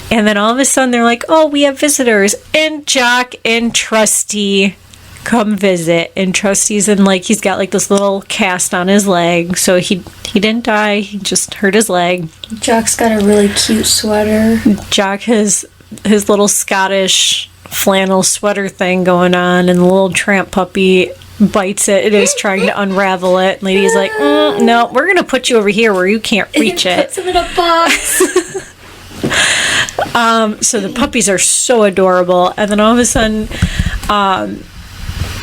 And then all of a sudden they're like, oh, we have visitors. And Jack and Trusty come visit. And Trusty's in, like, he's got like this little cast on his leg. So he didn't die. He just hurt his leg. Jack's got a really cute sweater. Jack has his little Scottish flannel sweater thing going on, and the little Tramp puppy bites it. It is trying to unravel it. And Lady's like, no, we're going to put you over here where you can't reach it. Puts him in a box. So the puppies are so adorable. And then all of a sudden,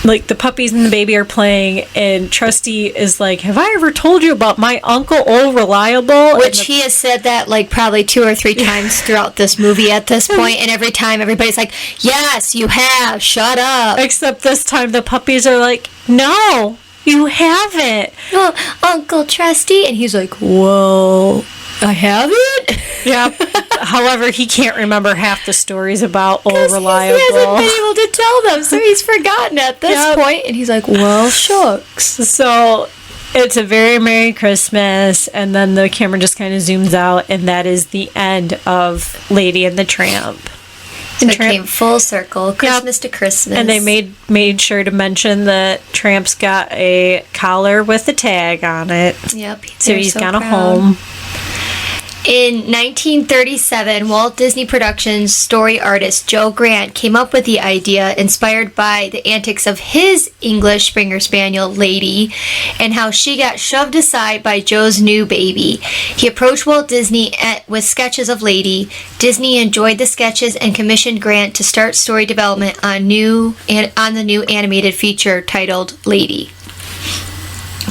like, the puppies and the baby are playing, and Trusty is like, have I ever told you about my uncle, Old Reliable? Which he has said that, like, probably 2 or 3 times throughout this movie at this point, and every time everybody's like, yes, you have, shut up. Except this time the puppies are like, no, you haven't. Oh, Uncle Trusty. And he's like, whoa, I haven't? Yeah. However, he can't remember half the stories about Old Reliable. He hasn't been able to tell them, so he's forgotten at this point. And he's like, well, shucks. So it's a very Merry Christmas, and then the camera just kind of zooms out, and that is the end of Lady and the Tramp. So it came full circle, Christmas to Christmas. And they made sure to mention that Tramp's got a collar with a tag on it. Yep. So he's got a home. In 1937, Walt Disney Productions story artist Joe Grant came up with the idea inspired by the antics of his English Springer Spaniel, Lady, and how she got shoved aside by Joe's new baby. He approached Walt Disney with sketches of Lady. Disney enjoyed the sketches and commissioned Grant to start story development on the new animated feature titled Lady.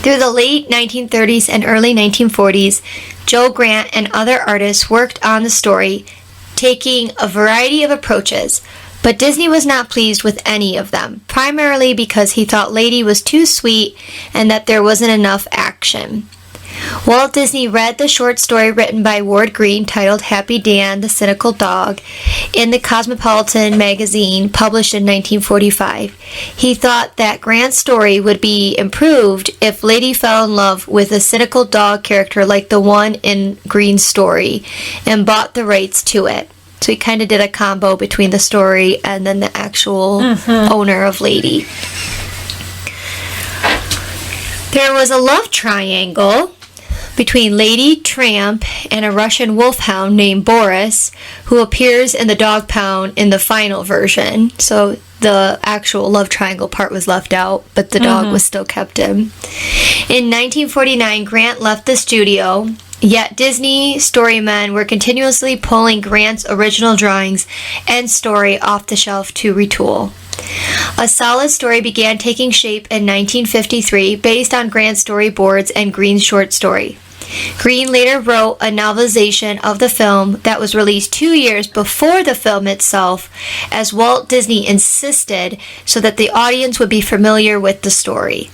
Through the late 1930s and early 1940s, Joe Grant and other artists worked on the story, taking a variety of approaches, but Disney was not pleased with any of them, primarily because he thought Lady was too sweet and that there wasn't enough action. Walt Disney read the short story written by Ward Green titled Happy Dan, the Cynical Dog in the Cosmopolitan magazine published in 1945. He thought that Grant's story would be improved if Lady fell in love with a cynical dog character like the one in Green's story and bought the rights to it. So he kind of did a combo between the story and then the actual owner of Lady. There was a love triangle between Lady, Tramp, and a Russian wolfhound named Boris, who appears in the dog pound in the final version. So the actual love triangle part was left out, but the dog was still kept in. In 1949, Grant left the studio, yet Disney storymen were continuously pulling Grant's original drawings and story off the shelf to retool. A solid story began taking shape in 1953 based on Grant's storyboards and Green's short story. Green later wrote a novelization of the film that was released 2 years before the film itself, as Walt Disney insisted so that the audience would be familiar with the story.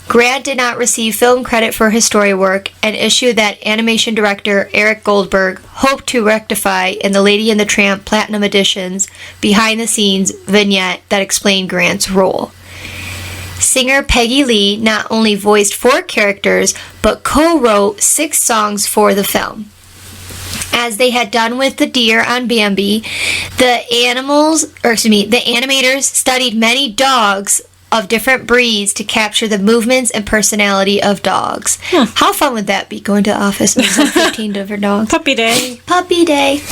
Grant did not receive film credit for his story work, an issue that animation director Eric Goldberg hoped to rectify in the Lady and the Tramp Platinum Edition's behind-the-scenes vignette that explained Grant's role. Singer Peggy Lee not only voiced 4 characters, but co-wrote 6 songs for the film. As they had done with the deer on Bambi, the animators studied many dogs of different breeds to capture the movements and personality of dogs. How fun would that be, going to the office and there's 15 different dogs? Puppy day. Puppy day.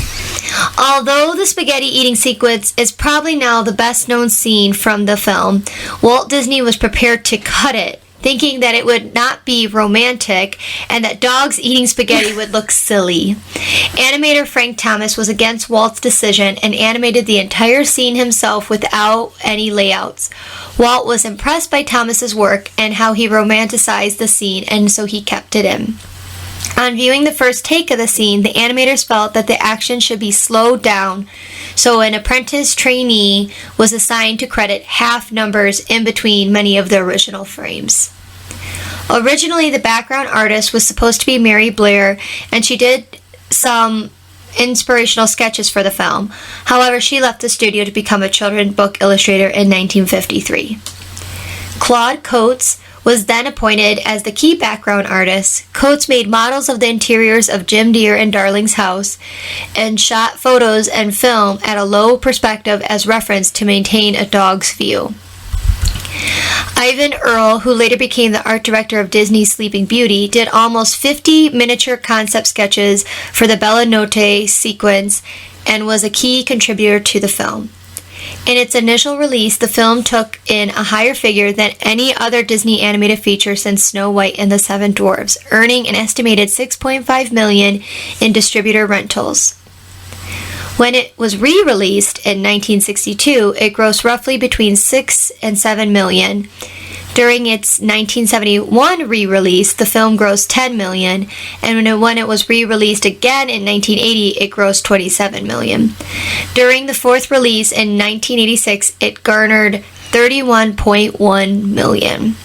Although the spaghetti eating sequence is probably now the best known scene from the film, Walt Disney was prepared to cut it, thinking that it would not be romantic and that dogs eating spaghetti would look silly. Animator Frank Thomas was against Walt's decision and animated the entire scene himself without any layouts. Walt was impressed by Thomas's work and how he romanticized the scene, and so he kept it in. On viewing the first take of the scene, the animators felt that the action should be slowed down, so an apprentice trainee was assigned to credit half numbers in between many of the original frames. Originally, the background artist was supposed to be Mary Blair, and she did some inspirational sketches for the film. However, she left the studio to become a children's book illustrator in 1953. Claude Coates was then appointed as the key background artist. Coates made models of the interiors of Jim Deere and Darling's house and shot photos and film at a low perspective as reference to maintain a dog's view. Ivan Earle, who later became the art director of Disney's Sleeping Beauty, did almost 50 miniature concept sketches for the Bella Notte sequence and was a key contributor to the film. In its initial release, the film took in a higher figure than any other Disney animated feature since Snow White and the Seven Dwarfs, earning an estimated $6.5 million in distributor rentals. When it was re-released in 1962, it grossed roughly between $6 and $7 million. During its 1971 re-release, the film grossed $10 million, and when it was re-released again in 1980, it grossed $27 million. During the fourth release in 1986, it garnered $31.1 million.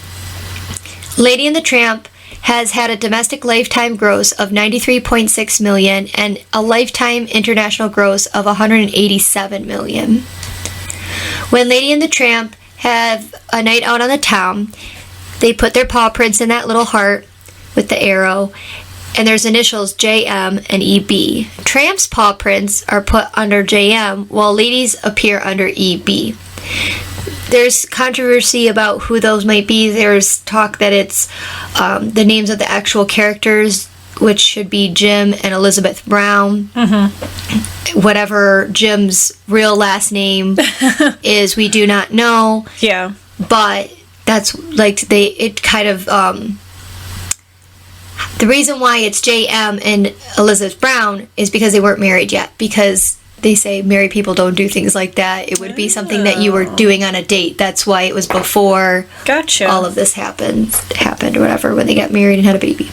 Lady and the Tramp has had a domestic lifetime gross of $93.6 million and a lifetime international gross of $187 million. When Lady and the Tramp have a night out on the town, they put their paw prints in that little heart with the arrow, and there's initials JM and EB. Tramp's paw prints are put under JM, while Lady's appear under EB. There's controversy about who those might be. There's talk that it's the names of the actual characters, which should be Jim and Elizabeth Brown. Mm-hmm. Whatever Jim's real last name is, we do not know. Yeah. But that's like it kind of the reason why it's JM and Elizabeth Brown is because they weren't married yet, because they say married people don't do things like that. It would be something that you were doing on a date. That's why it was before all of this happened or whatever, when they got married and had a baby.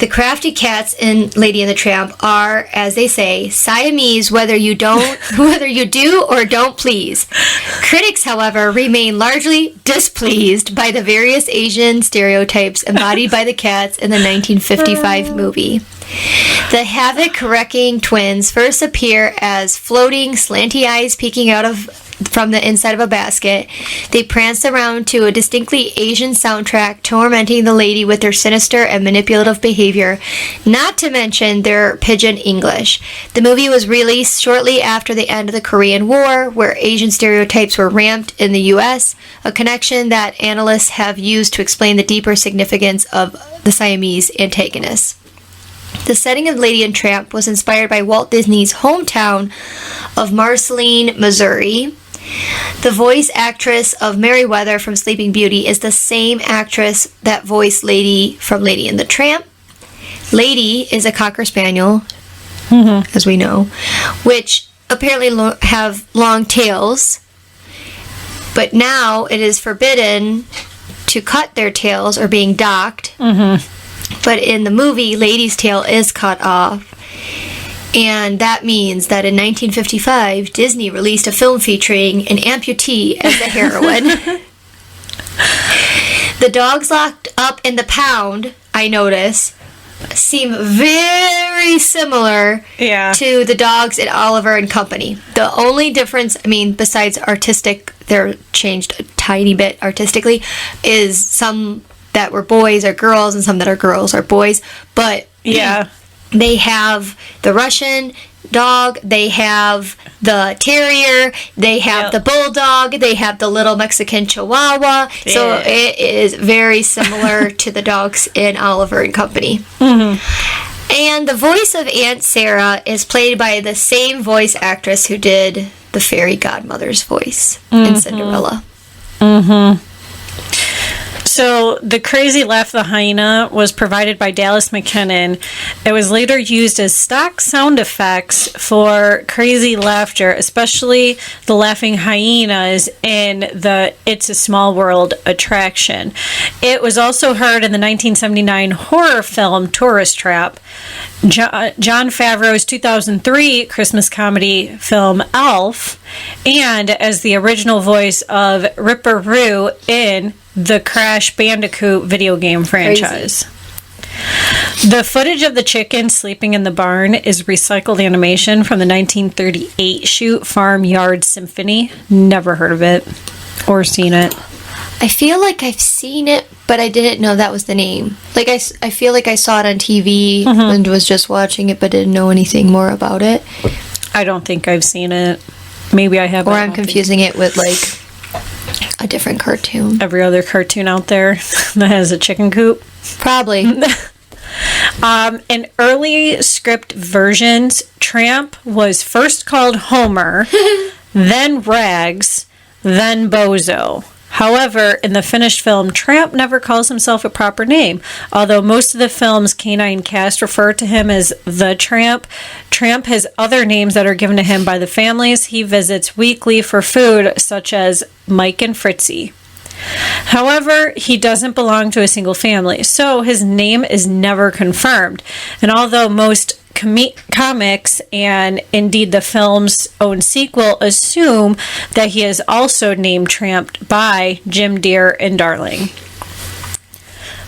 The crafty cats in Lady and the Tramp are, as they say, Siamese whether you do or don't please. Critics, however, remain largely displeased by the various Asian stereotypes embodied by the cats in the 1955 movie. The havoc-wrecking twins first appear as floating, slanty eyes peeking out from the inside of a basket. They prance around to a distinctly Asian soundtrack, tormenting the lady with their sinister and manipulative behavior, not to mention their pidgin English. The movie was released shortly after the end of the Korean War, where Asian stereotypes were ramped in the U.S., a connection that analysts have used to explain the deeper significance of the Siamese antagonists. The setting of Lady and Tramp was inspired by Walt Disney's hometown of Marceline, Missouri. The voice actress of Merryweather from Sleeping Beauty is the same actress that voiced Lady from Lady and the Tramp. Lady is a Cocker Spaniel, as we know, which apparently have long tails. but now it is forbidden to cut their tails or being docked. But in the movie, Lady's tail is cut off. And that means that in 1955, Disney released a film featuring an amputee as the heroine. The dogs locked up in the pound, I notice, seem very similar to the dogs at Oliver and Company. The only difference, I mean, besides artistic, they're changed a tiny bit artistically, is some that were boys are girls and some that are girls are boys. But they have the Russian dog, they have the terrier, they have the bulldog, they have the little Mexican chihuahua. So it is very similar to the dogs in Oliver and Company. And the voice of Aunt Sarah is played by the same voice actress who did the fairy godmother's voice in Cinderella. So the Crazy Laugh the Hyena was provided by Dallas McKinnon. It was later used as stock sound effects for crazy laughter, especially the laughing hyenas in the It's a Small World attraction. It was also heard in the 1979 horror film Tourist Trap, Jon Favreau's 2003 Christmas comedy film Elf, and as the original voice of Ripper Roo in the Crash Bandicoot video game franchise. The footage of the chicken sleeping in the barn is recycled animation from the 1938 shoot Farmyard Symphony. Never heard of it or seen it. I feel like I've seen it, but I didn't know that was the name. Like, I feel like I saw it on TV and was just watching it, but didn't know anything more about it. I don't think I've seen it. Maybe I have. Or I'm confusing it with, like, a different cartoon. Every other cartoon out there that has a chicken coop. Probably. In early script versions, Tramp was first called Homer, then Rags, then Bozo. However, in the finished film, Tramp never calls himself a proper name. Although most of the film's canine cast refer to him as the Tramp, Tramp has other names that are given to him by the families he visits weekly for food, such as Mike and Fritzy. However, he doesn't belong to a single family, so his name is never confirmed. And although most comics and indeed the film's own sequel assume that he is also named Tramp by Jim Deere and Darling.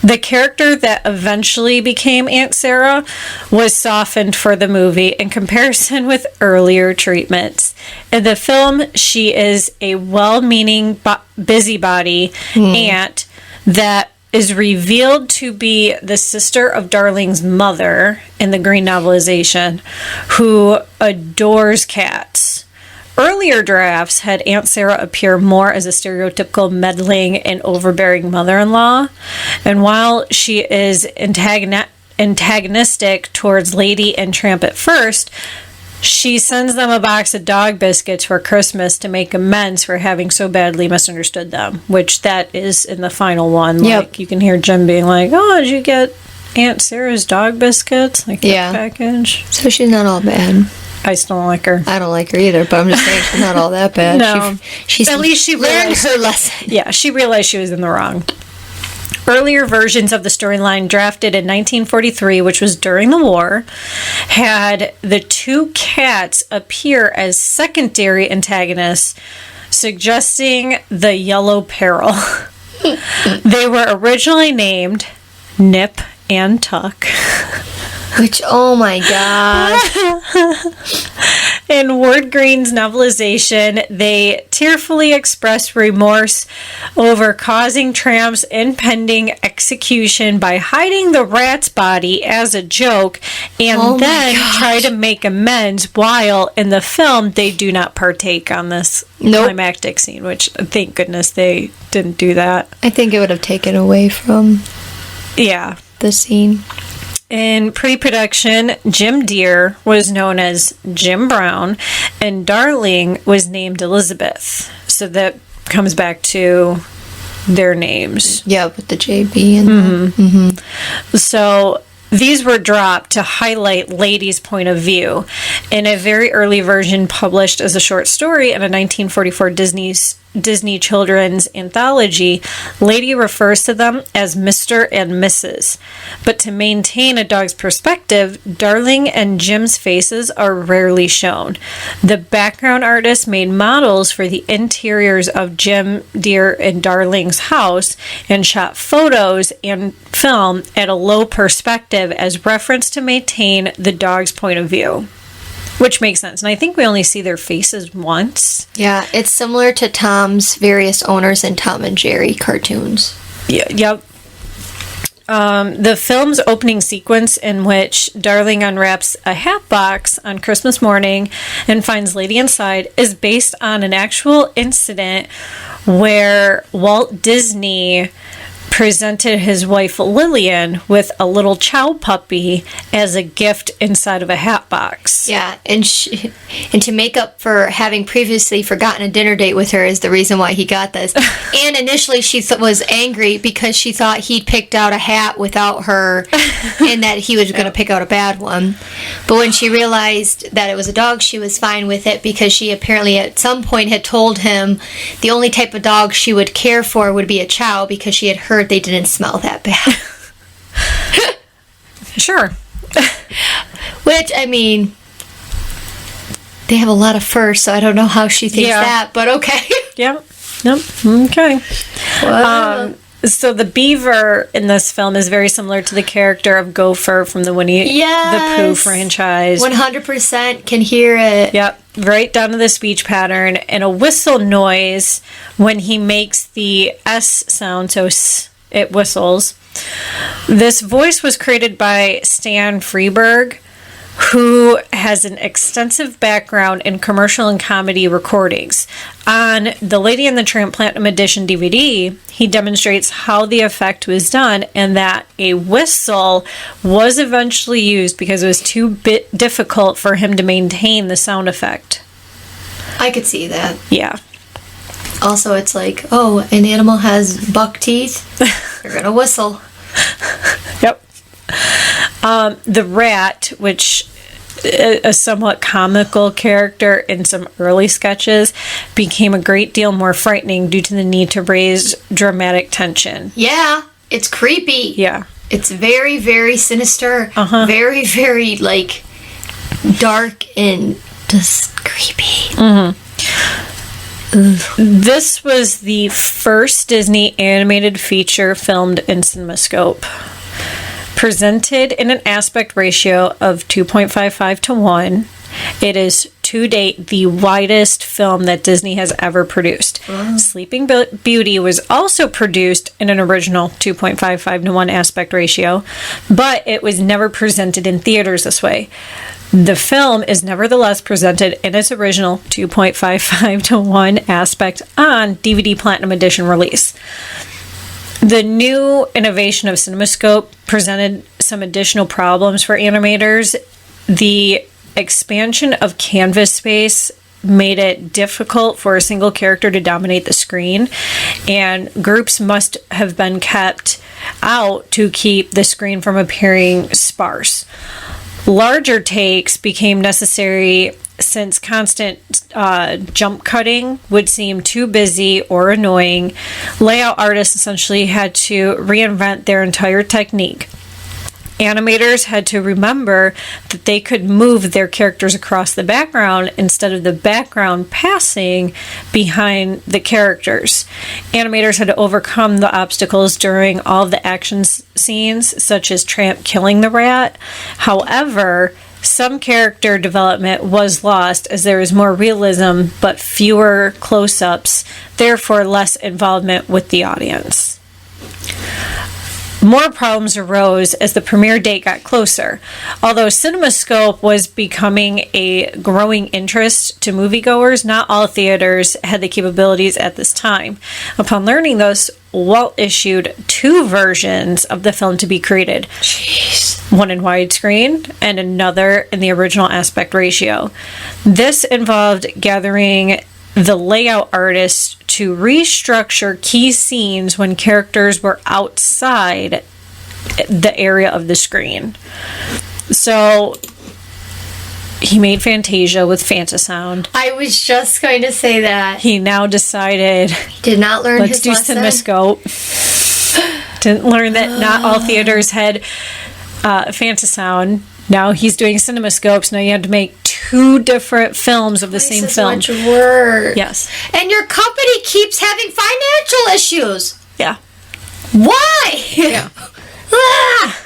The character that eventually became Aunt Sarah was softened for the movie in comparison with earlier treatments. In the film, she is a well-meaning busybody aunt that is revealed to be the sister of Darling's mother in the Green novelization, who adores cats. Earlier drafts had Aunt Sarah appear more as a stereotypical meddling and overbearing mother-in-law, and while she is antagonistic towards Lady and Tramp at first, she sends them a box of dog biscuits for Christmas to make amends for having so badly misunderstood them, which that is in the final one. Yep. Like, you can hear Jim being like, oh, did you get Aunt Sarah's dog biscuits? Like, that package? So she's not all bad. I still don't like her. I don't like her either, but I'm just saying she's not all that bad. No. She's At least she learned realized her lesson. Yeah, she realized she was in the wrong. Earlier versions of the storyline, drafted in 1943, which was during the war, had the two cats appear as secondary antagonists, suggesting the Yellow Peril. They were originally named Nip and Tuck. Which, oh my god. In Ward Green's novelization, they tearfully express remorse over causing Tramp's impending execution by hiding the rat's body as a joke and then try to make amends, while in the film they do not partake on this climactic scene, which thank goodness they didn't do that. I think it would have taken away from the scene. In pre-production, Jim Deere was known as Jim Brown, and Darling was named Elizabeth. So that comes back to their names. Yeah, with the JB and So these were dropped to highlight Lady's point of view. In a very early version published as a short story in a 1944 Disney Disney children's anthology, Lady refers to them as Mr. and Mrs. But to maintain a dog's perspective, Darling and Jim's faces are rarely shown. The background artist made models for the interiors of Jim, Dear, and Darling's house and shot photos and film at a low perspective as reference to maintain the dog's point of view. Which makes sense. And I think we only see their faces once. Yeah, it's similar to Tom's various owners in Tom and Jerry cartoons. Yeah, yep. The film's opening sequence, in which Darling unwraps a hat box on Christmas morning and finds Lady inside, is based on an actual incident where Walt Disney presented his wife Lillian with a little chow puppy as a gift inside of a hat box. Yeah, and to make up for having previously forgotten a dinner date with her is the reason why he got this. And initially she was angry because she thought he'd picked out a hat without her and that he was going to pick out a bad one. But when she realized that it was a dog, she was fine with it because she apparently at some point had told him the only type of dog she would care for would be a chow because she had heard they didn't smell that bad. Sure. Which, I mean, they have a lot of fur, so I don't know how she thinks that, but okay. Yep. Okay. So the beaver in this film is very similar to the character of Gopher from the Winnie the Pooh franchise. 100% can hear it. Yep, right down to the speech pattern and a whistle noise when he makes the S sound, so it whistles. This voice was created by Stan Freberg, who has an extensive background in commercial and comedy recordings. On the Lady and the Tramp Platinum Edition DVD, he demonstrates how the effect was done and that a whistle was eventually used because it was too difficult for him to maintain the sound effect. I could see that. Yeah. Also, it's like, oh, an animal has buck teeth. They're going to whistle. Yep. The rat, which a somewhat comical character in some early sketches, became a great deal more frightening due to the need to raise dramatic tension. Yeah, it's creepy. Yeah. It's very, very sinister. Very, very, like, dark and just creepy. This was the first Disney animated feature filmed in CinemaScope. Presented in an aspect ratio of 2.55 to 1, it is to date the widest film that Disney has ever produced. Sleeping Beauty was also produced in an original 2.55 to 1 aspect ratio, but it was never presented in theaters this way. The film is nevertheless presented in its original 2.55 to 1 aspect on DVD Platinum Edition release. The new innovation of CinemaScope presented some additional problems for animators. The expansion of canvas space made it difficult for a single character to dominate the screen, and groups must have been kept out to keep the screen from appearing sparse. Larger takes became necessary since constant jump cutting would seem too busy or annoying. Layout artists essentially had to reinvent their entire technique. Animators had to remember that they could move their characters across the background instead of the background passing behind the characters. Animators had to overcome the obstacles during all of the action scenes, such as Tramp killing the rat. However, some character development was lost as there was more realism but fewer close-ups, therefore less involvement with the audience. More problems arose as the premiere date got closer. Although CinemaScope was becoming a growing interest to moviegoers, not all theaters had the capabilities at this time. Upon learning this, Walt issued 2 versions of the film to be created. One in widescreen and another in the original aspect ratio. This involved gathering the layout artists to restructure key scenes when characters were outside the area of the screen. So he made Fantasia with Fantasound. I was just going to say that. He now decided, Did not learn let's his do lesson. CinemaScope. Didn't learn that not all theaters had Fantasound. Now he's doing CinemaScopes. Now you have to make 2 different films of the same This is film. much work. Yes. And your company keeps having financial issues. Yeah. Why? Yeah. Ah!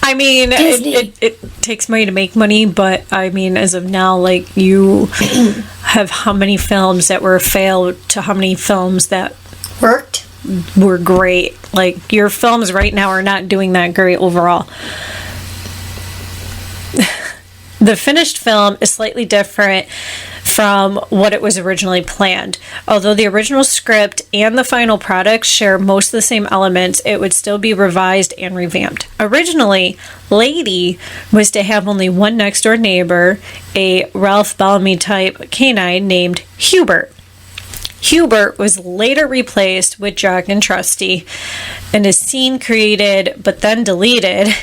I mean, it takes money to make money, but I mean, as of now, like, you have how many films that were failed to how many films that Worked? were great. Like, your films right now are not doing that great overall. The finished film is slightly different from what it was originally planned. Although the original script and the final product share most of the same elements, it would still be revised and revamped. Originally, Lady was to have only one next-door neighbor, a Ralph Bellamy type canine named Hubert. Hubert was later replaced with Jock and Trusty, and a scene created but then deleted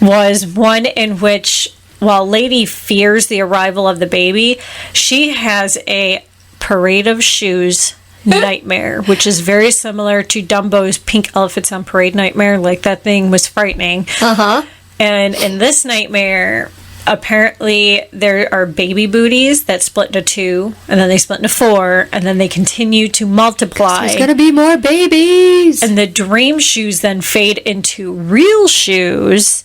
was one in which, while Lady fears the arrival of the baby, she has a parade of shoes nightmare, which is very similar to Dumbo's Pink Elephants on Parade nightmare. Like, that thing was frightening. And in this nightmare, apparently there are baby booties that split into 2, and then they split into 4, and then they continue to multiply. There's gonna be more babies. And the dream shoes then fade into real shoes.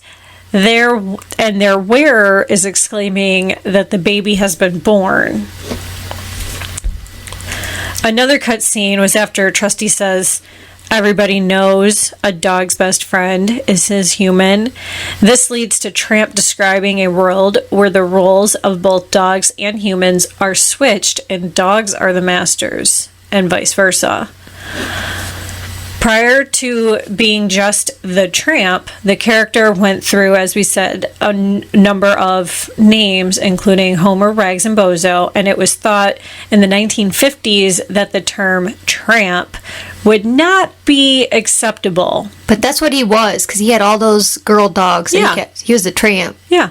Their wearer is exclaiming that the baby has been born. Another cut scene was after Trusty says, "Everybody knows a dog's best friend is his human." This leads to Tramp describing a world where the roles of both dogs and humans are switched and dogs are the masters, and vice versa. Prior to being just the Tramp, the character went through, as we said, a number of names, including Homer, Rags, and Bozo, and it was thought in the 1950s that the term Tramp would not be acceptable. But that's what he was, because he had all those girl dogs. And Yeah. he was a tramp. Yeah.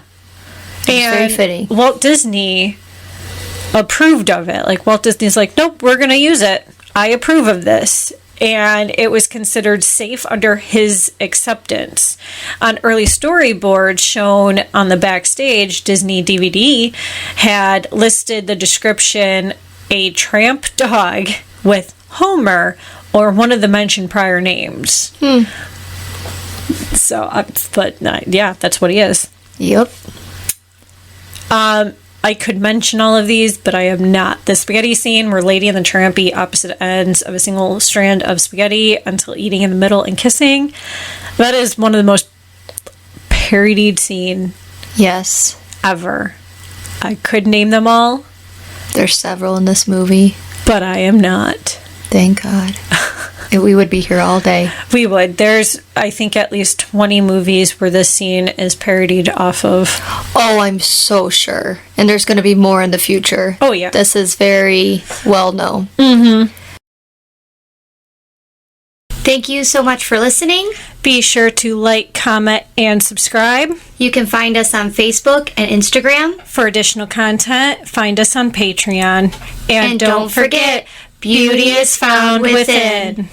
And very fitting. Walt Disney approved of it. Like, Walt Disney's like, nope, we're going to use it. I approve of this. And it was considered safe under his acceptance. On early storyboards shown on the backstage Disney DVD had listed the description a tramp dog with Homer or one of the mentioned prior names. So, but yeah, that's what he is. Yep. I could mention all of these, but I am not. The spaghetti scene where Lady and the Tramp eat opposite ends of a single strand of spaghetti until eating in the middle and kissing. That is one of the most parodied scene Yes. ever. I could name them all, There's several in this movie. but I am not. Thank God. We would be here all day. We would. There's, I think, at least 20 movies where this scene is parodied off of. Oh, I'm so sure. And there's going to be more in the future. Oh, yeah. This is very well known. Thank you so much for listening. Be sure to like, comment, and subscribe. You can find us on Facebook and Instagram. For additional content, find us on Patreon. And don't forget, beauty is found within.